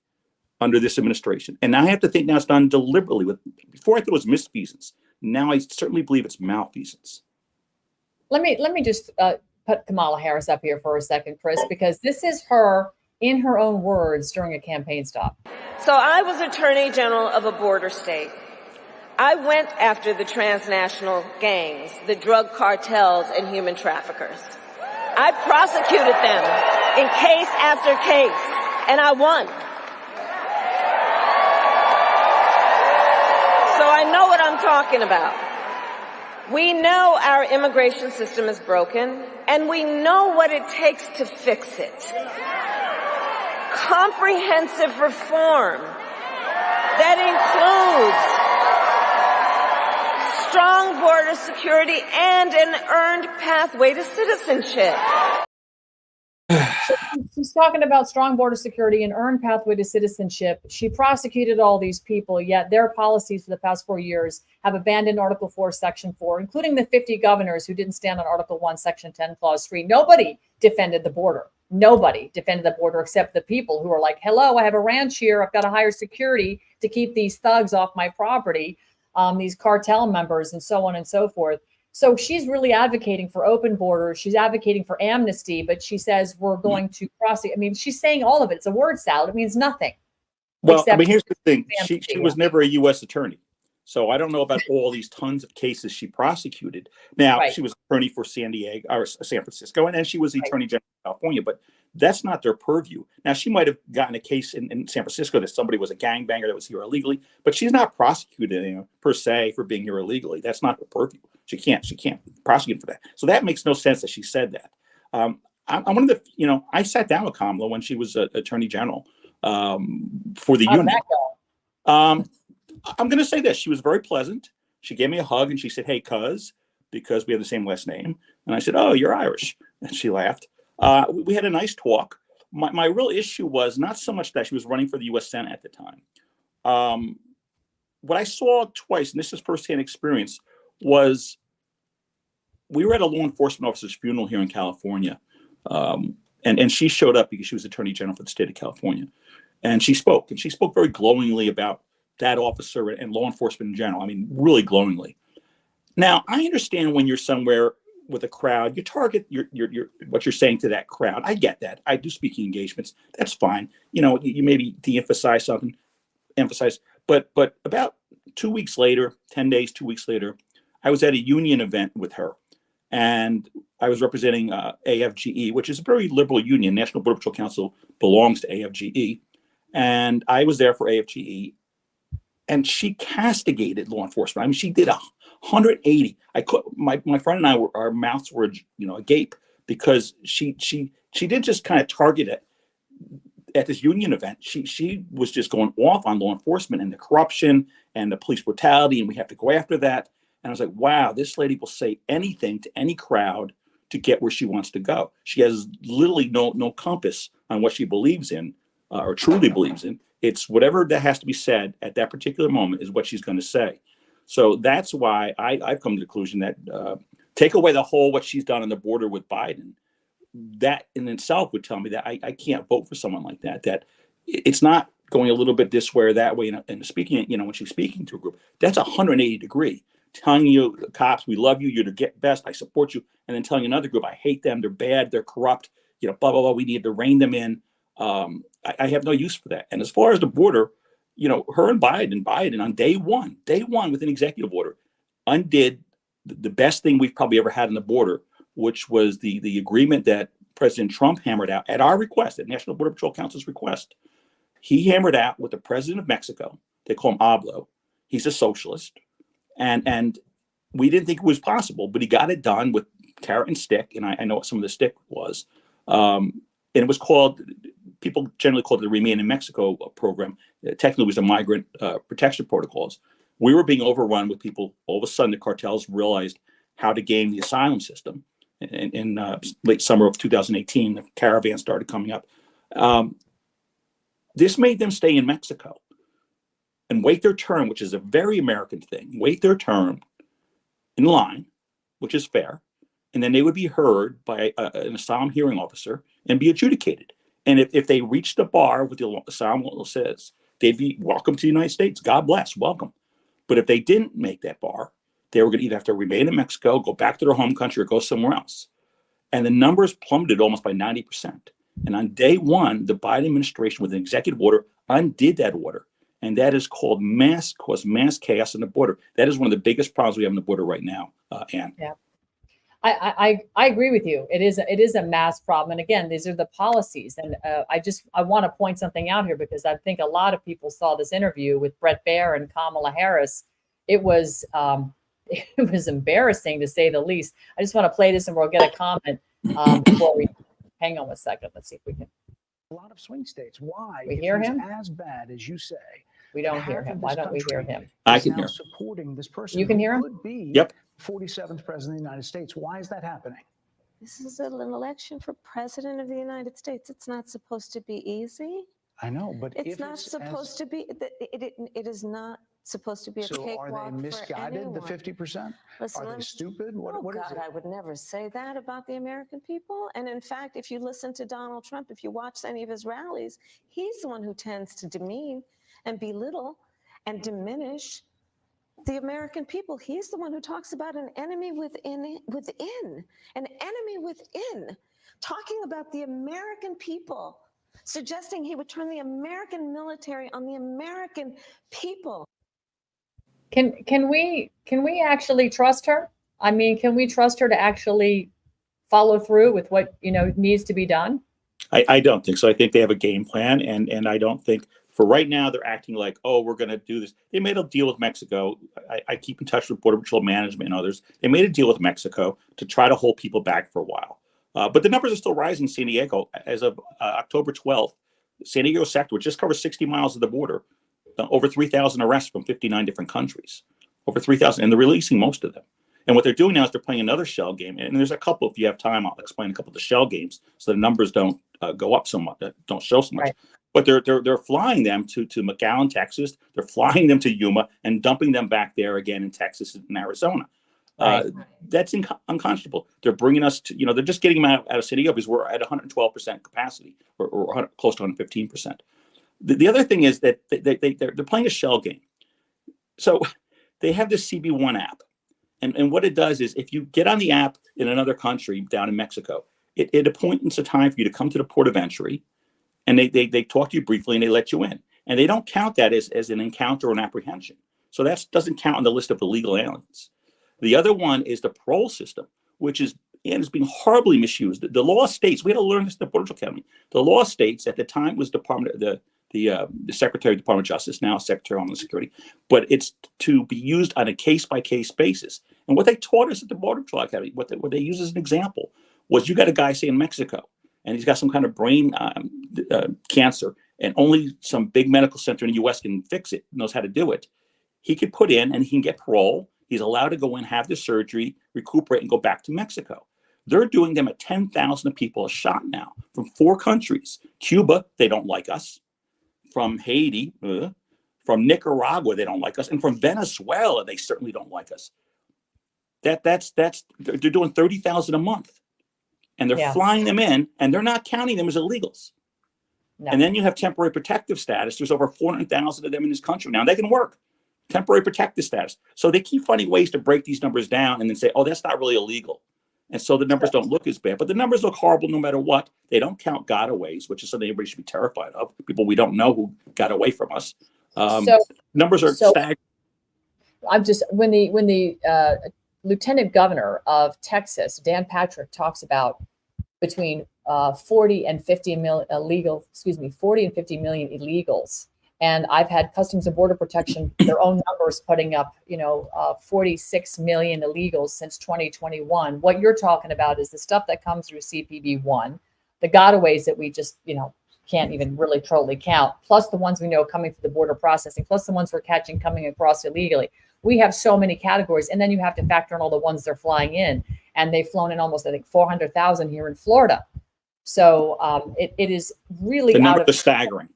under this administration. And I have to think now it's done deliberately. Before I thought it was misfeasance. Now I certainly believe it's malfeasance. Let me just put Kamala Harris up here for a second, Chris, because this is her in her own words during a campaign stop. So I was Attorney General of a border state. I went after the transnational gangs, the drug cartels, and human traffickers. I prosecuted them in case after case, and I won. So I know what I'm talking about. We know our immigration system is broken, and we know what it takes to fix it. Comprehensive reform that includes strong border security and an earned pathway to citizenship. She's talking about strong border security and earned pathway to citizenship. She prosecuted all these people, yet their policies for the past 4 years have abandoned Article 4, Section 4, including the 50 governors who didn't stand on Article 1, Section 10, Clause 3. Nobody defended the border. Nobody defended the border except the people who are like, hello, I have a ranch here. I've got to hire security to keep these thugs off my property, these cartel members and so on and so forth. So she's really advocating for open borders. She's advocating for amnesty, but she says we're going to prosecute. I mean, she's saying all of it. It's a word salad. It means nothing. Well, I mean, here's the thing. She was never a U.S. attorney. So I don't know about all these tons of cases she prosecuted. Now, She was attorney for San Francisco, and then she was the attorney general of California, but that's not their purview. Now, she might have gotten a case in San Francisco that somebody was a gangbanger that was here illegally, but she's not prosecuted per se for being here illegally. That's not her purview. She can't prosecute for that. So that makes no sense that she said that. I'm one of the, I sat down with Kamala when she was attorney general for the union. I'm going to say this. She was very pleasant. She gave me a hug and she said, hey, cuz, because we have the same last name. And I said, oh, you're Irish. And she laughed. We had a nice talk. My real issue was not so much that she was running for the U.S. Senate at the time. What I saw twice, and this is firsthand experience, was we were at a law enforcement officer's funeral here in California. And she showed up because she was attorney general for the state of California. And she spoke very glowingly about that officer and law enforcement in general. I mean, really glowingly. Now, I understand when you're somewhere with a crowd, you target your what you're saying to that crowd. I get that. I do speaking engagements. That's fine. You maybe de-emphasize something, but about 2 weeks later, 10 days, 2 weeks later, I was at a union event with her, and I was representing AFGE, which is a very liberal union. National Border Patrol Council belongs to AFGE, and I was there for AFGE. And she castigated law enforcement. I mean, she did 180. My friend and I our mouths were, agape, because she didn't just kind of target it at this union event. She was just going off on law enforcement and the corruption and the police brutality, and we have to go after that. And I was like, wow, this lady will say anything to any crowd to get where she wants to go. She has literally no compass on what she believes in or truly believes in. It's whatever that has to be said at that particular moment is what she's going to say. So that's why I've come to the conclusion that take away the whole what she's done on the border with Biden. That in itself would tell me that I can't vote for someone like that. That it's not going a little bit this way or that way. And speaking, when she's speaking to a group, that's 180 degree. Telling you, cops, we love you, you're the best, I support you, and then telling another group, I hate them, they're bad, they're corrupt, blah, blah, blah, we need to rein them in. I have no use for that. And as far as the border, her and Biden on day one with an executive order, undid the best thing we've probably ever had on the border, which was the agreement that President Trump hammered out at our request, at National Border Patrol Council's request. He hammered out with the president of Mexico. They call him ABLO. He's a socialist. And we didn't think it was possible, but he got it done with carrot and stick. And I know what some of the stick was. And it was called, people generally called it the Remain in Mexico program. Technically, it was the migrant protection protocols. We were being overrun with people. All of a sudden, the cartels realized how to game the asylum system. In late summer of 2018, the caravan started coming up. This made them stay in Mexico and wait their turn, which is a very American thing. Wait their turn in line, which is fair. And then they would be heard by an asylum hearing officer and be adjudicated. And if they reach the bar with the asylum law says, they'd be welcome to the United States. God bless, welcome. But if they didn't make that bar, they were going to either have to remain in Mexico, go back to their home country, or go somewhere else. And the numbers plummeted almost by 90%. And on day one, the Biden administration, with an executive order, undid that order. And that is called caused mass chaos on the border. That is one of the biggest problems we have on the border right now, Ann. Yeah, I agree with you. It is a mass problem. And again, these are the policies. And I want to point something out here, because I think a lot of people saw this interview with Bret Baier and Kamala Harris. It was embarrassing, to say the least. I just want to play this and we'll get a comment before we hang on a second. Let's see if we can. A lot of swing states. Why? We hear him? As bad as you say. We don't hear him. Why don't we hear him? I can hear him. Supporting this person. You can hear him? Could be Yep. 47th president of the United States. Why is that happening? This is an election for president of the United States. It's not supposed to be easy. I know, but It's not supposed to be. It is not supposed to be a cakewalk for anyone. So are they misguided, the 50%? Listen, Are they stupid? What is God, it? I would never say that about the American people. And in fact, if you listen to Donald Trump, if you watch any of his rallies, he's the one who tends to demean and belittle and diminish the American people. He's the one who talks about an enemy within, an enemy within, talking about the American people, suggesting he would turn the American military on the American people. Can we actually trust her? I mean, can we trust her to actually follow through with what needs to be done? I don't think so. I think they have a game plan, and I don't think for right now they're acting like, oh, we're going to do this. They made a deal with Mexico. I keep in touch with Border Patrol management and others. They made a deal with Mexico to try to hold people back for a while. But the numbers are still rising in San Diego. As of October 12th, San Diego sector, which just covers 60 miles of the border, over 3,000 arrests from 59 different countries. Over 3,000, and they're releasing most of them. And what they're doing now is they're playing another shell game. And there's a couple, if you have time, I'll explain a couple of the shell games so the numbers don't go up so much, don't show so much. Right. But they're flying them to McAllen, Texas. They're flying them to Yuma and dumping them back there again in Texas and Arizona. Right. That's unconscionable. They're bringing us to, they're just getting them out of San Diego because we're at 112% capacity or close to 115%. The other thing is that they're playing a shell game. So they have this CB1 app. And what it does is if you get on the app in another country down in Mexico, it appoints a time for you to come to the port of entry, and they talk to you briefly and they let you in. And they don't count that as an encounter or an apprehension. So that doesn't count on the list of illegal aliens. The other one is the parole system, which is being horribly misused. The law states, we had to learn this at the Border Patrol Academy. The law states at the time was the the Secretary of the Department of Justice, now Secretary of Homeland Security, but it's to be used on a case-by-case basis. And what they taught us at the Border Patrol Academy, what they used as an example, was you got a guy, say, in Mexico, and he's got some kind of brain cancer, and only some big medical center in the U.S. can fix it, knows how to do it. He could put in, and he can get parole. He's allowed to go in, have the surgery, recuperate, and go back to Mexico. They're doing them at 10,000 people a shot now from 4 countries. Cuba, they don't like us. From Haiti, from Nicaragua, they don't like us. And from Venezuela, they certainly don't like us. They're doing 30,000 a month. And they're flying them in, and they're not counting them as illegals. No. And then you have temporary protective status. There's over 400,000 of them in this country now. They can work. Temporary protective status. So they keep finding ways to break these numbers down and then say, oh, that's not really illegal. And so the numbers don't look as bad, but the numbers look horrible no matter what. They don't count gotaways, which is something everybody should be terrified of. People we don't know who got away from us. Numbers are staggering. I'm just when the Lieutenant Governor of Texas, Dan Patrick, talks about between 40 and 50 million illegals. And I've had Customs and Border Protection, their own numbers putting up, 46 million illegals since 2021. What you're talking about is the stuff that comes through CPB-1, the gotaways that we just, can't even really totally count, plus the ones we know coming through the border processing, plus the ones we're catching coming across illegally. We have so many categories. And then you have to factor in all the ones they're flying in. And they've flown in almost, I think, 400,000 here in Florida. So it is really the numbers are staggering.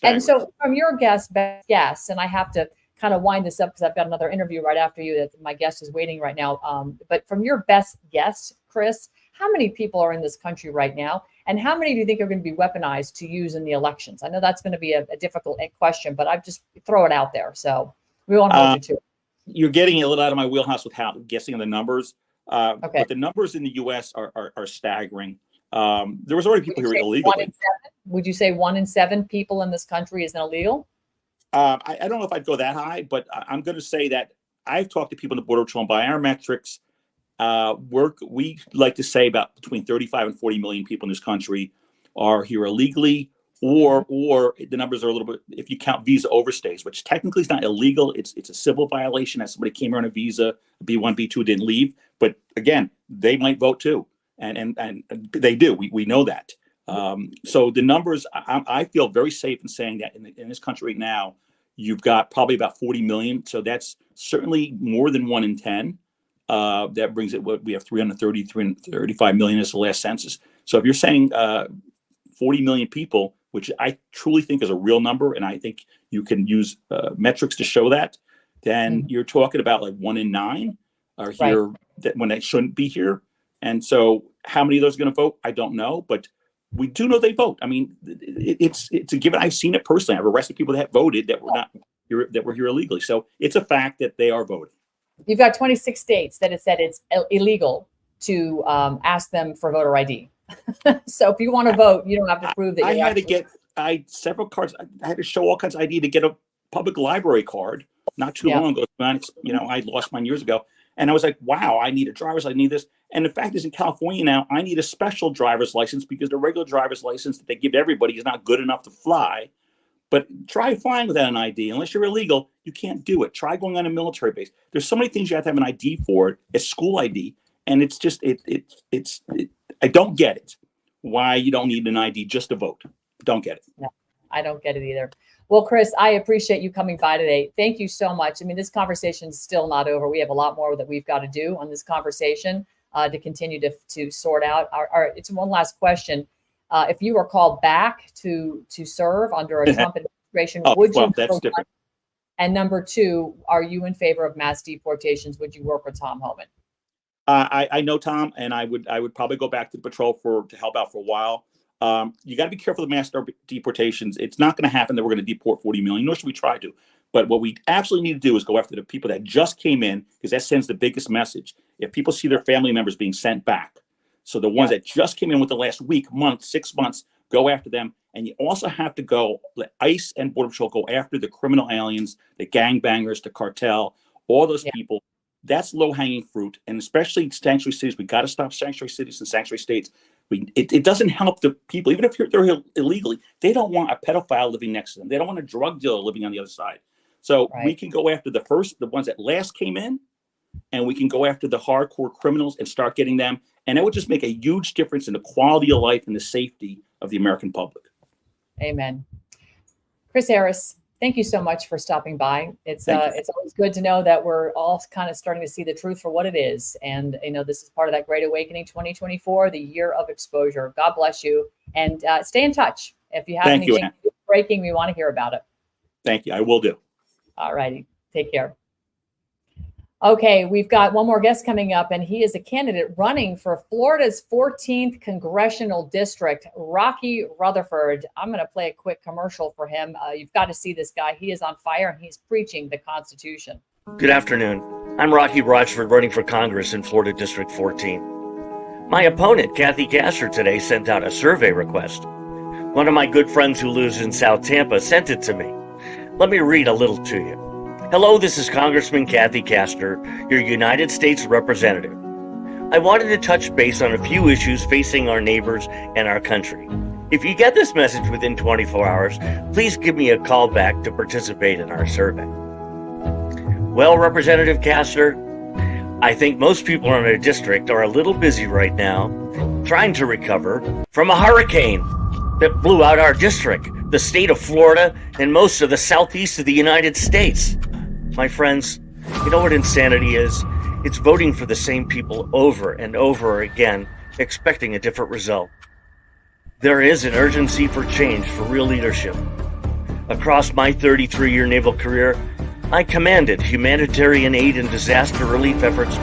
And so from your best guess, and I have to kind of wind this up because I've got another interview right after you that my guest is waiting right now. But from your best guess, Chris, how many people are in this country right now? And how many do you think are going to be weaponized to use in the elections? I know that's going to be a difficult question, but I just throw it out there. So we won't hold you to it. You're getting a little out of my wheelhouse with how guessing the numbers. Okay. But the numbers in the U.S. are staggering. There was already people who were illegal. Would you say 1 in 7 people in this country is illegal? I don't know if I'd go that high, but I'm going to say that I've talked to people in the Border Patrol, and by our metrics, we like to say about between 35 and 40 million people in this country are here illegally, or the numbers are a little bit, if you count visa overstays, which technically is not illegal. It's a civil violation as somebody came here on a visa, B1, B2, didn't leave. But again, they might vote too. And they do. We know that. So the numbers, I feel very safe in saying that in this country right now, you've got probably about 40 million. So that's certainly more than 1 in 10. That brings it, we have 335 million as the last census. So if you're saying 40 million people, which I truly think is a real number, and I think you can use metrics to show that, then you're talking about like 1 in 9 are here that when they shouldn't be here. And so how many of those are going to vote? I don't know, but we do know they vote. I mean, it's a given. I've seen it personally. I've arrested people that have voted that were not here, that were here illegally. So it's a fact that they are voting. You've got 26 states that have said it's illegal to ask them for voter ID. So if you want to vote, you don't have to prove that. I had to get several cards. I had to show all kinds of ID to get a public library card not too long ago. I lost mine years ago. And I was like, wow, I need a driver's license, I need this. And the fact is, in California now, I need a special driver's license because the regular driver's license that they give everybody is not good enough to fly. But try flying without an ID. Unless you're illegal, you can't do it. Try going on a military base. There's so many things you have to have an ID for. It's school ID. And it's just, I don't get it. Why you don't need an ID just to vote. Don't get it. No, I don't get it either. Well, Chris, I appreciate you coming by today. Thank you so much. I mean, this conversation is still not over. We have a lot more that we've got to do on this conversation to continue to sort out. It's one last question. If you were called back to serve under a Trump administration, would you? That's different. And number 2, are you in favor of mass deportations? Would you work with Tom Homan? I know Tom, and I would probably go back to the patrol to help out for a while. You got to be careful of mass deportations. It's not going to happen that we're going to deport 40 million, nor should we try to. But what we absolutely need to do is go after the people that just came in, because that sends the biggest message. If people see their family members being sent back, so the ones that just came in with the last week, month, 6 months, go after them. And you also have to go, let ICE and Border Patrol go after the criminal aliens, the gangbangers, the cartel, all those people. That's low-hanging fruit. And especially sanctuary cities, we got to stop sanctuary cities and sanctuary states. It doesn't help the people, even if they're illegally. They don't want a pedophile living next to them. They don't want a drug dealer living on the other side. So we can go after the ones that last came in, and we can go after the hardcore criminals and start getting them. And it would just make a huge difference in the quality of life and the safety of the American public. Amen. Chris Harris, thank you so much for stopping by. It's always good to know that we're all kind of starting to see the truth for what it is. And, this is part of that Great Awakening 2024, the year of exposure. God bless you. And stay in touch. If you have anything breaking, we want to hear about it. Thank you. I will do. All righty. Take care. Okay, we've got one more guest coming up, and he is a candidate running for Florida's 14th congressional district, Rocky Rutherford. I'm going to play a quick commercial for him. You've got to see this guy. He is on fire, and he's preaching the Constitution. Good afternoon. I'm Rocky Rutherford, running for Congress in Florida District 14. My opponent, Kathy Castor, today sent out a survey request. One of my good friends who lives in South Tampa sent it to me. Let me read a little to you. Hello, this is Congressman Kathy Castor, your United States Representative. I wanted to touch base on a few issues facing our neighbors and our country. If you get this message within 24 hours, please give me a call back to participate in our survey. Well, Representative Castor, I think most people in our district are a little busy right now trying to recover from a hurricane that blew out our district, the state of Florida, and most of the southeast of the United States. My friends, you know what insanity is? It's voting for the same people over and over again, expecting a different result. There is an urgency for change, for real leadership. Across my 33-year naval career, I commanded humanitarian aid and disaster relief efforts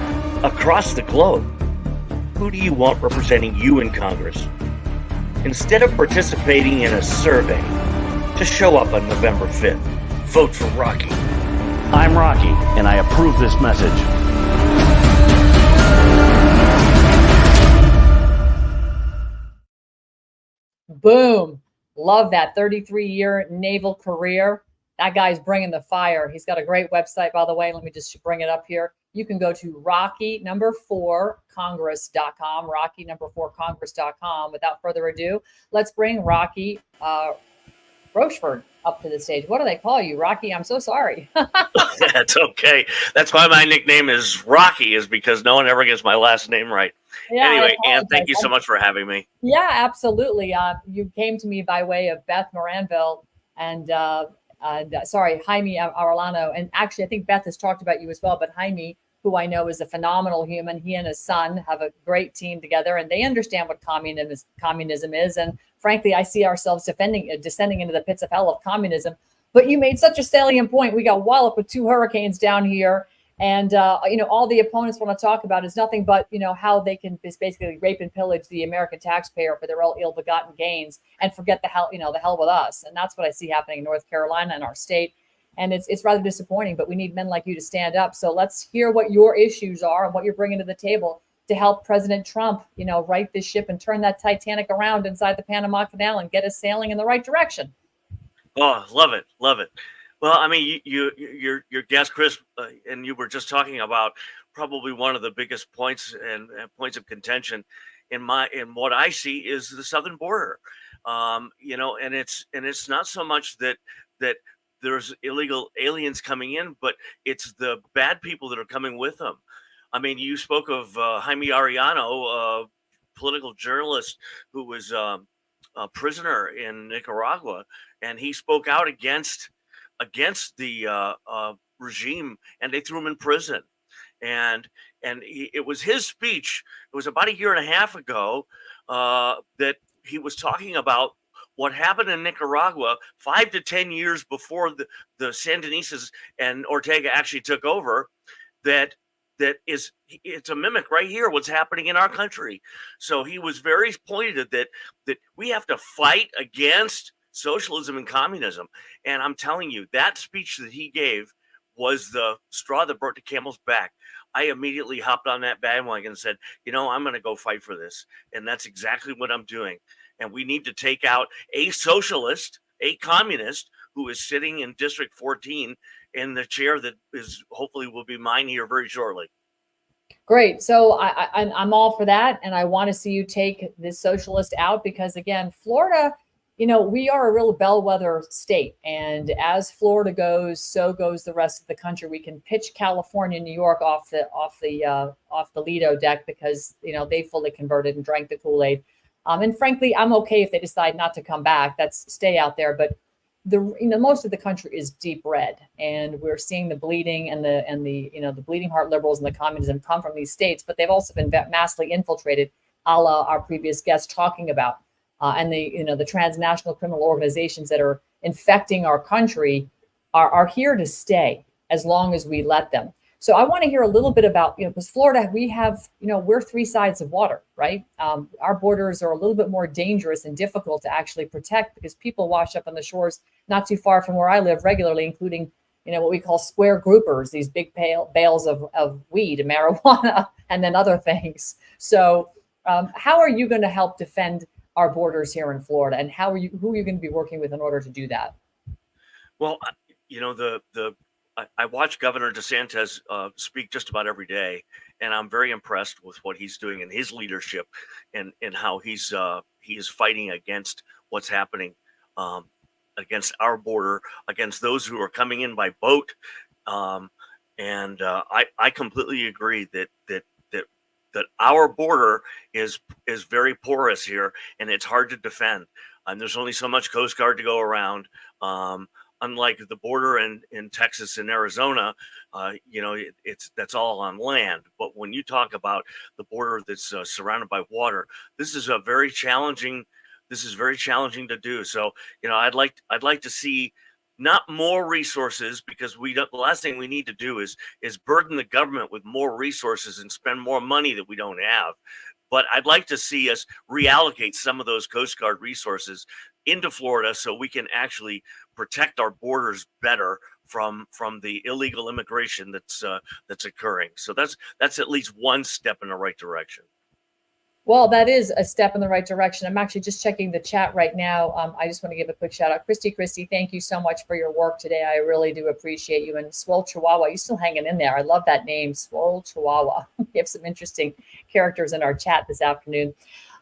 across the globe. Who do you want representing you in Congress? Instead of participating in a survey, just show up on November 5th. Vote for Rocky. I'm Rocky, and I approve this message. Boom. Love that 33-year naval career. That guy's bringing the fire. He's got a great website, by the way. Let me just bring it up here. You can go to Rocky4Congress.com, Rocky4Congress.com. Without further ado, let's bring Rocky Rocheford up to the stage. What do they call you, Rocky? I'm so sorry. That's okay. That's why my nickname is Rocky, is because no one ever gets my last name right. Yeah, anyway, Ann, thank you so much for having me. Yeah, absolutely. You came to me by way of Beth Moranville and Jaime Arellano. And actually, I think Beth has talked about you as well, but Jaime, who I know is a phenomenal human, he and his son have a great team together, and they understand what communism is. And frankly, I see ourselves descending into the pits of hell of communism. But you made such a salient point. We got walloped with 2 hurricanes down here. And, all the opponents want to talk about is nothing but, how they can basically rape and pillage the American taxpayer for their ill-begotten gains and forget the hell with us. And that's what I see happening in North Carolina and our state. And it's rather disappointing, but we need men like you to stand up. So let's hear what your issues are and what you're bringing to the table to help President Trump, right this ship and turn that Titanic around inside the Panama Canal and get us sailing in the right direction. Oh, love it. Love it. Well, I mean, your guest, Chris, and you were just talking about probably one of the biggest points and points of contention in what I see is the southern border. And it's not so much that there's illegal aliens coming in, but it's the bad people that are coming with them. I mean, you spoke of Jaime Arellano, a political journalist who was a prisoner in Nicaragua, and he spoke out against the regime, and they threw him in prison. And it was his speech. It was about a year and a half ago that he was talking about what happened in Nicaragua 5 to 10 years before the Sandinistas and Ortega actually took over. It's a mimic right here, what's happening in our country. So he was very pointed that we have to fight against socialism and communism. And I'm telling you, that speech that he gave was the straw that broke the camel's back. I immediately hopped on that bandwagon and said, I'm going to go fight for this. And that's exactly what I'm doing. And we need to take out a socialist, a communist who is sitting in District 14 in the chair that hopefully will be mine here very shortly. Great. So I'm all for that. And I want to see you take this socialist out because, again, Florida, we are a real bellwether state. And as Florida goes, so goes the rest of the country. We can pitch California, New York off the Lido deck because, they fully converted and drank the Kool-Aid. And frankly, I'm okay if they decide not to come back. That's stay out there. But most of the country is deep red, and we're seeing the bleeding and the bleeding heart liberals and the communism come from these states, but they've also been massively infiltrated, a la our previous guest talking about, and the transnational criminal organizations that are infecting our country are here to stay as long as we let them. So I want to hear a little bit about, because Florida, we have, we're three sides of water, right? Our borders are a little bit more dangerous and difficult to actually protect because people wash up on the shores not too far from where I live regularly, including, what we call square groupers, these big bales of weed and marijuana and then other things. So how are you going to help defend our borders here in Florida? And who are you going to be working with in order to do that? Well, I watch Governor DeSantis speak just about every day, and I'm very impressed with what he's doing in his leadership and how he is fighting against what's happening against our border, against those who are coming in by boat. I completely agree that our border is very porous here, and it's hard to defend. And there's only so much Coast Guard to go around. Unlike the border in Texas and Arizona, that's all on land. But when you talk about the border that's surrounded by water, this is very challenging to do. So, I'd like to see not more resources, because the last thing we need to do is burden the government with more resources and spend more money that we don't have. But I'd like to see us reallocate some of those Coast Guard resources into Florida so we can actually protect our borders better from the illegal immigration that's occurring. So that's at least one step in the right direction. Well, that is a step in the right direction. I'm actually just checking the chat right now. I just want to give a quick shout out. Christy, thank you so much for your work today. I really do appreciate you. And Swole Chihuahua, you're still hanging in there. I love that name, Swole Chihuahua. We have some interesting characters in our chat this afternoon.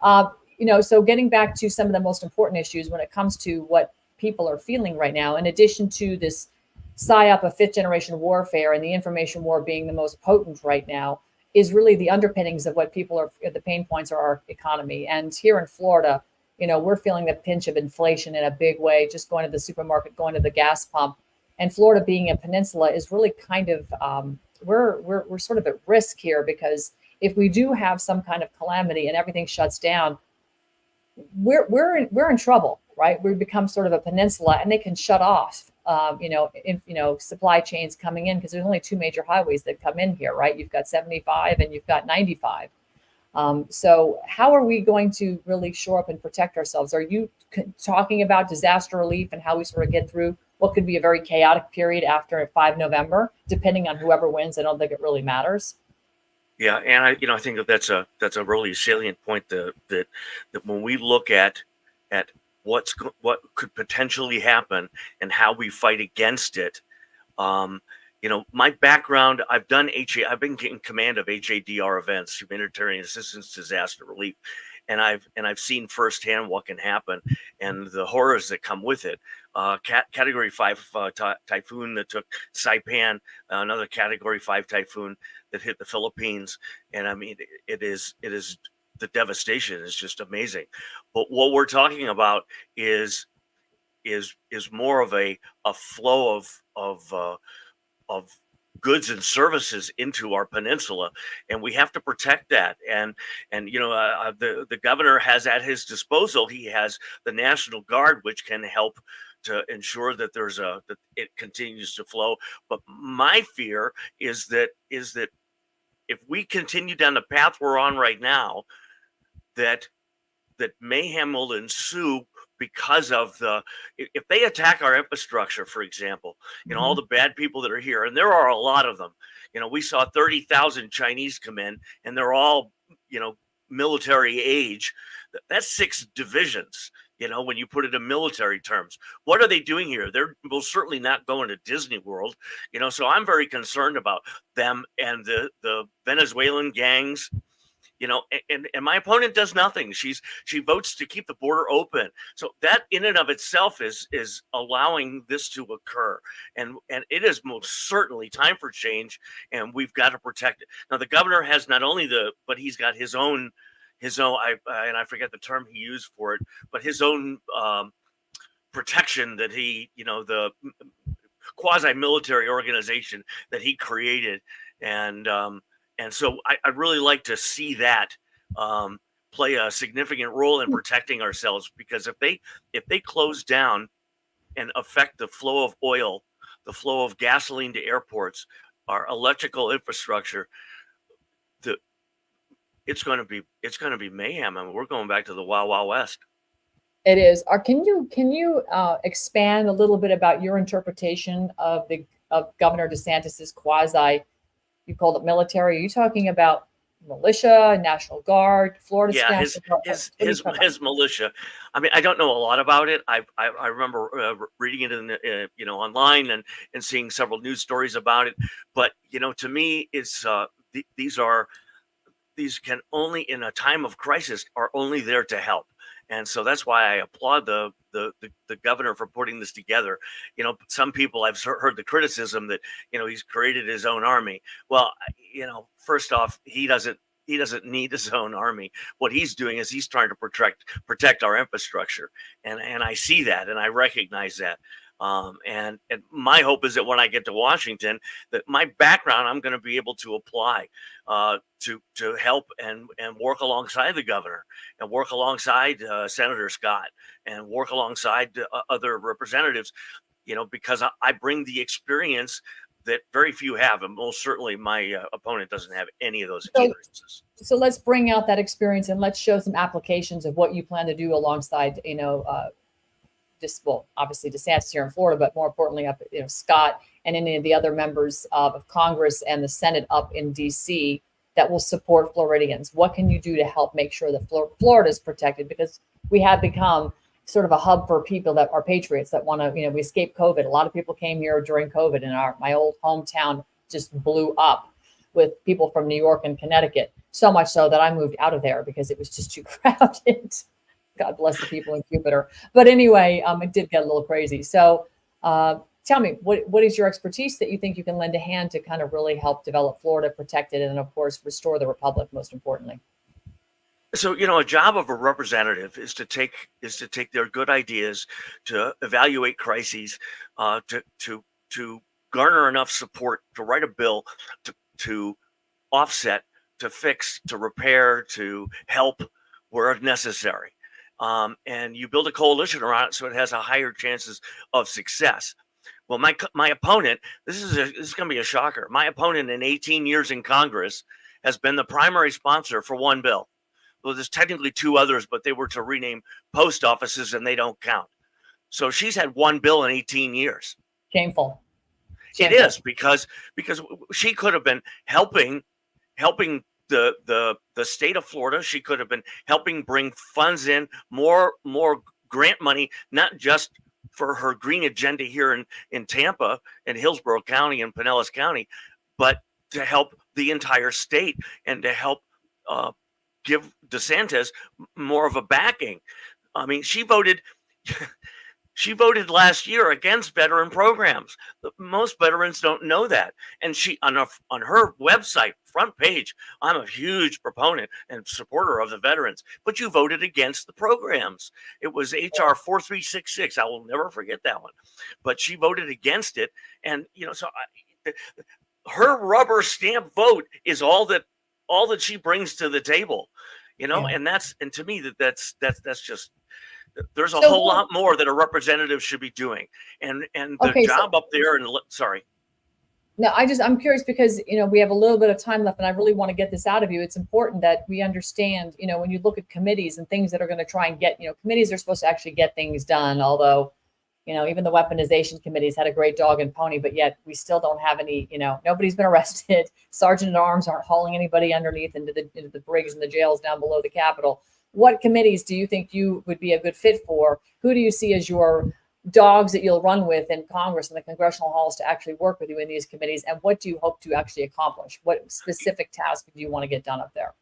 So getting back to some of the most important issues when it comes to what people are feeling right now, in addition to this psyop of fifth generation warfare and the information war being the most potent right now, is really the underpinnings of what people are, the pain points are our economy. And here in Florida, we're feeling the pinch of inflation in a big way, just going to the supermarket, going to the gas pump. And Florida being a peninsula is really kind of, we're sort of at risk here, because if we do have some kind of calamity and everything shuts down, we're in trouble, right? We become sort of a peninsula, and they can shut off, supply chains coming in, because there's only two major highways that come in here, right? You've got 75 and you've got 95. So how are we going to really shore up and protect ourselves? Are you talking about disaster relief and how we sort of get through what could be a very chaotic period after 5 November, depending on whoever wins? I don't think it really matters. Yeah, and I think that's a really salient point that when we look at what could potentially happen and how we fight against it. My background, I've been in command of HADR events, humanitarian assistance, disaster relief, and I've seen firsthand what can happen and the horrors that come with it. Category 5 typhoon that took Saipan, another Category 5 typhoon that hit the Philippines, and I mean it is the devastation is just amazing. But what we're talking about is more of a flow of goods and services into our peninsula, and we have to protect that. And the governor has at his disposal, he has the National Guard, which can help to ensure that that it continues to flow. But my fear is that if we continue down the path we're on right now, that mayhem will ensue because of if they attack our infrastructure, for example, all the bad people that are here, and there are a lot of them. We saw 30,000 Chinese come in, and they're all, military age. That's 6 divisions. when you put it in military terms. What are they doing here? They're most certainly not going to Disney World, so I'm very concerned about them and the Venezuelan gangs. And my opponent does nothing. She votes to keep the border open. So that in and of itself is allowing this to occur. And it is most certainly time for change, and we've got to protect it. Now, the governor has not only but he's got his own, and I forget the term he used for it, but his own protection that the quasi-military organization that he created. And so I'd really like to see that play a significant role in protecting ourselves, because if they close down and affect the flow of oil, the flow of gasoline to airports, our electrical infrastructure, it's going to be mayhem. I mean, we're going back to the Wild Wild West. It is. Can you expand a little bit about your interpretation of Governor DeSantis's quasi? You called it military. Are you talking about militia, National Guard, Florida? Yeah, his militia. I mean, I don't know a lot about it. I remember reading it in online and seeing several news stories about it. But to me, it's these can only, in a time of crisis, are only there to help. And so that's why I applaud the governor for putting this together. Some people, I've heard the criticism that, he's created his own army. Well, first off, he doesn't need his own army. What he's doing is he's trying to protect our infrastructure. And I see that, and I recognize that. And my hope is that when I get to Washington, that my background, I'm going to be able to apply to help and work alongside the governor, and work alongside Senator Scott, and work alongside other representatives, because I bring the experience that very few have, and most certainly my opponent doesn't have any of those experiences. So let's bring out that experience and let's show some applications of what you plan to do alongside, obviously DeSantis here in Florida, but more importantly, up, Scott and any of the other members of Congress and the Senate up in DC that will support Floridians. What can you do to help make sure that Florida is protected? Because we have become sort of a hub for people that are patriots that want to, we escaped COVID. A lot of people came here during COVID, and my old hometown just blew up with people from New York and Connecticut. So much so that I moved out of there because it was just too crowded. God bless the people in Jupiter. But anyway, it did get a little crazy. So tell me, what is your expertise that you think you can lend a hand to kind of really help develop Florida, protect it, and of course, restore the republic, most importantly? So, a job of a representative is to take their good ideas, to evaluate crises, to garner enough support to write a bill, to offset, to fix, to repair, to help where necessary. And you build a coalition around it so it has a higher chances of success. Well, my opponent, this is going to be a shocker. My opponent in 18 years in Congress has been the primary sponsor for one bill. Well, there's technically two others, but they were to rename post offices and they don't count. So she's had one bill in 18 years. Shameful. It is, because she could have been helping the state of Florida. She could have been helping bring funds in, more grant money, not just for her green agenda here in Tampa and Hillsborough County and Pinellas County, but to help the entire state and to help give DeSantis more of a backing. I mean, she voted last year against veteran programs. Most veterans don't know that. And she, on her website, front page, I'm a huge proponent and supporter of the veterans, but you voted against the programs. It was HR 4366. I will never forget that one. But she voted against it. And, her rubber stamp vote is all that she brings to the table, and to me that's just, there's a whole lot more that a representative should be doing, and the job up there. And sorry. No, I'm curious because, we have a little bit of time left and I really want to get this out of you. It's important that we understand, when you look at committees and things that are going to try and get, committees are supposed to actually get things done. Although, even the weaponization committees had a great dog and pony, but yet we still don't have any, nobody's been arrested. Sergeant at arms aren't hauling anybody underneath into the brigs and the jails down below the Capitol. what committees do you think you would be a good fit for? Who do you see as your dogs that you'll run with in Congress and the congressional halls to actually work with you in these committees? And what do you hope to actually accomplish? What specific task do you want to get done up there?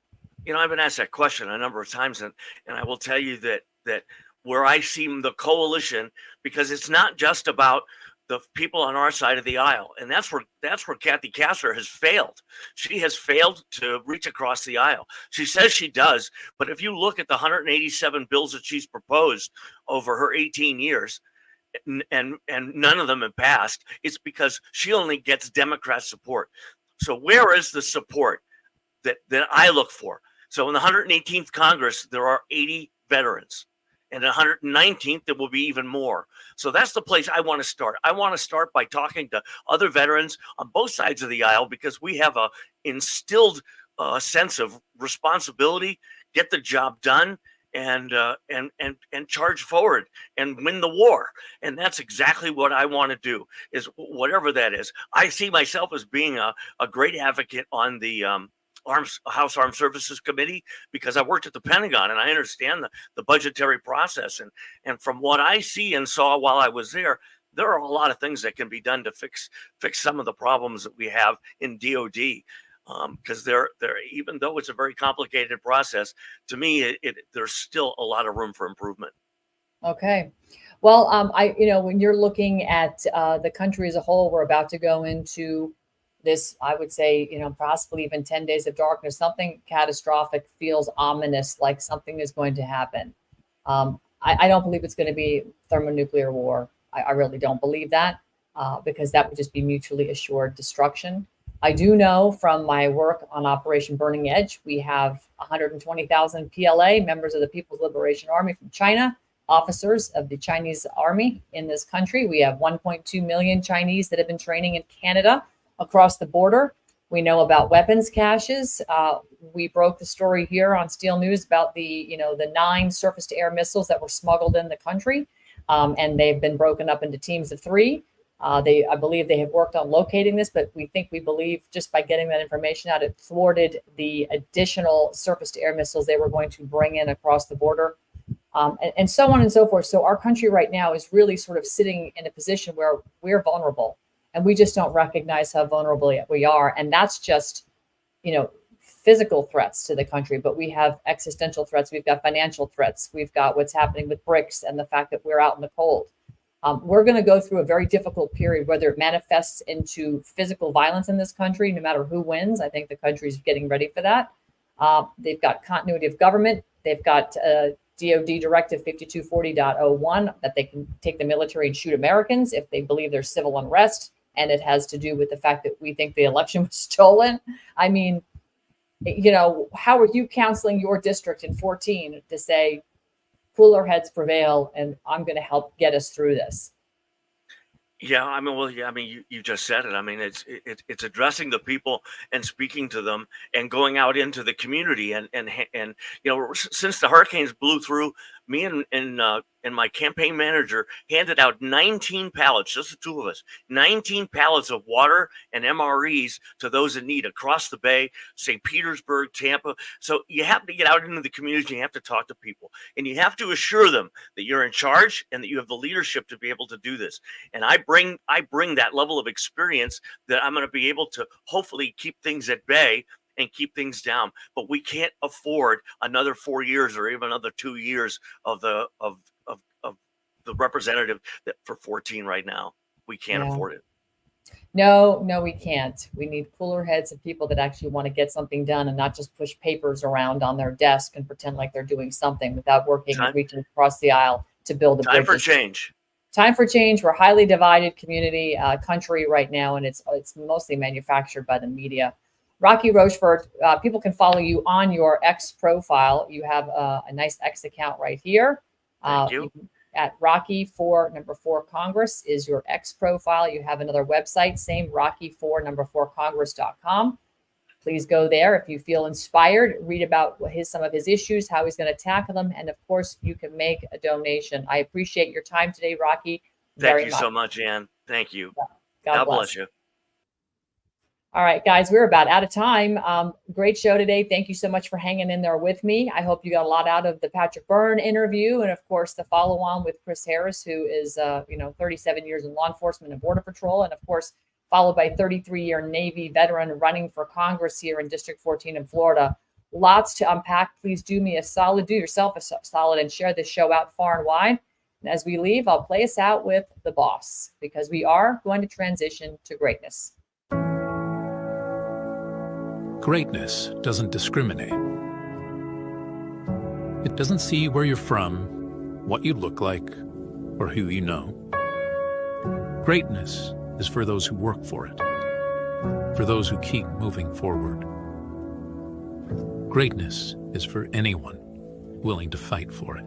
I've been asked that question a number of times, and I will tell you that where I see the coalition, because it's not just about the people on our side of the aisle, and that's where Kathy Castor has failed. She has failed to reach across the aisle. She says she does, but if you look at the 187 bills that she's proposed over her 18 years, and none of them have passed, it's because she only gets Democrat support. So where is the support that I look for? So in the 118th Congress, there are 80 veterans. And the 119th, there will be even more. So that's the place I want to start. I want to start by talking to other veterans on both sides of the aisle, because we have a instilled sense of responsibility, get the job done, and charge forward and win the war. And that's exactly what I want to do, is whatever that is. I see myself as being a great advocate on the House Armed Services Committee, because I worked at the Pentagon and I understand the budgetary process. And from what I see and saw while I was there are a lot of things that can be done to fix some of the problems that we have in DOD. Because they're even though it's a very complicated process, to me, there's still a lot of room for improvement. Okay. Well, when you're looking at the country as a whole, we're about to go into this, I would say, possibly even 10 days of darkness. Something catastrophic feels ominous, like something is going to happen. I don't believe it's going to be thermonuclear war. I really don't believe that, because that would just be mutually assured destruction. I do know from my work on Operation Burning Edge, we have 120,000 PLA, members of the People's Liberation Army from China, officers of the Chinese army in this country. We have 1.2 million Chinese that have been training in Canada across the border. We know about weapons caches. We broke the story here on Steel News about the 9 surface-to-air missiles that were smuggled in the country, and they've been broken up into teams of 3. I believe they have worked on locating this, but we believe just by getting that information out, it thwarted the additional surface-to-air missiles they were going to bring in across the border, and so on and so forth. So our country right now is really sort of sitting in a position where we're vulnerable. And we just don't recognize how vulnerable we are. And that's just, physical threats to the country. But we have existential threats. We've got financial threats. We've got what's happening with BRICS and the fact that we're out in the cold. We're going to go through a very difficult period, whether it manifests into physical violence in this country, no matter who wins. I think the country's getting ready for that. They've got continuity of government. They've got DOD Directive 5240.01 that they can take the military and shoot Americans if they believe there's civil unrest. And it has to do with the fact that we think the election was stolen. I mean, how are you counseling your district in 14 to say cooler heads prevail and I'm going to help get us through this? Yeah, you just said it. I mean, it's addressing the people and speaking to them and going out into the community and since the hurricanes blew through, me and my campaign manager handed out 19 pallets, just the two of us, 19 pallets of water and MREs to those in need across the bay, St. Petersburg, Tampa. So you have to get out into the community, you have to talk to people, and you have to assure them that you're in charge and that you have the leadership to be able to do this. And I bring that level of experience that I'm going to be able to hopefully keep things at bay and keep things down. But we can't afford another 4 years or even another 2 years of the representative for 14 right now. We can't afford it. No, we can't. We need cooler heads of people that actually want to get something done and not just push papers around on their desk and pretend like they're doing something without working and reaching across the aisle to build a time for change. Time for change. We're a highly divided country right now, and it's mostly manufactured by the media. Rocky Rochefort, people can follow you on your X profile. You have a nice X account right here. Thank you. At Rocky4 4 Congress is your X profile. You have another website, same Rocky4 4 Congress.com. Please go there if you feel inspired. Read about some of his issues, how he's going to tackle them, and of course, you can make a donation. I appreciate your time today, Rocky. Thank you so much, Ann. Thank you. God bless you. All right, guys, we're about out of time. Great show today. Thank you so much for hanging in there with me. I hope you got a lot out of the Patrick Byrne interview, and of course the follow-on with Chris Harris, who is 37 years in law enforcement and border patrol, and of course followed by 33-year Navy veteran running for Congress here in District 14 in Florida. Lots to unpack. Please do me a solid, do yourself a solid, and share this show out far and wide. And as we leave, I'll play us out with The Boss, because we are going to transition to greatness. Greatness doesn't discriminate. It doesn't see where you're from, what you look like, or who you know. Greatness is for those who work for it, for those who keep moving forward. Greatness is for anyone willing to fight for it.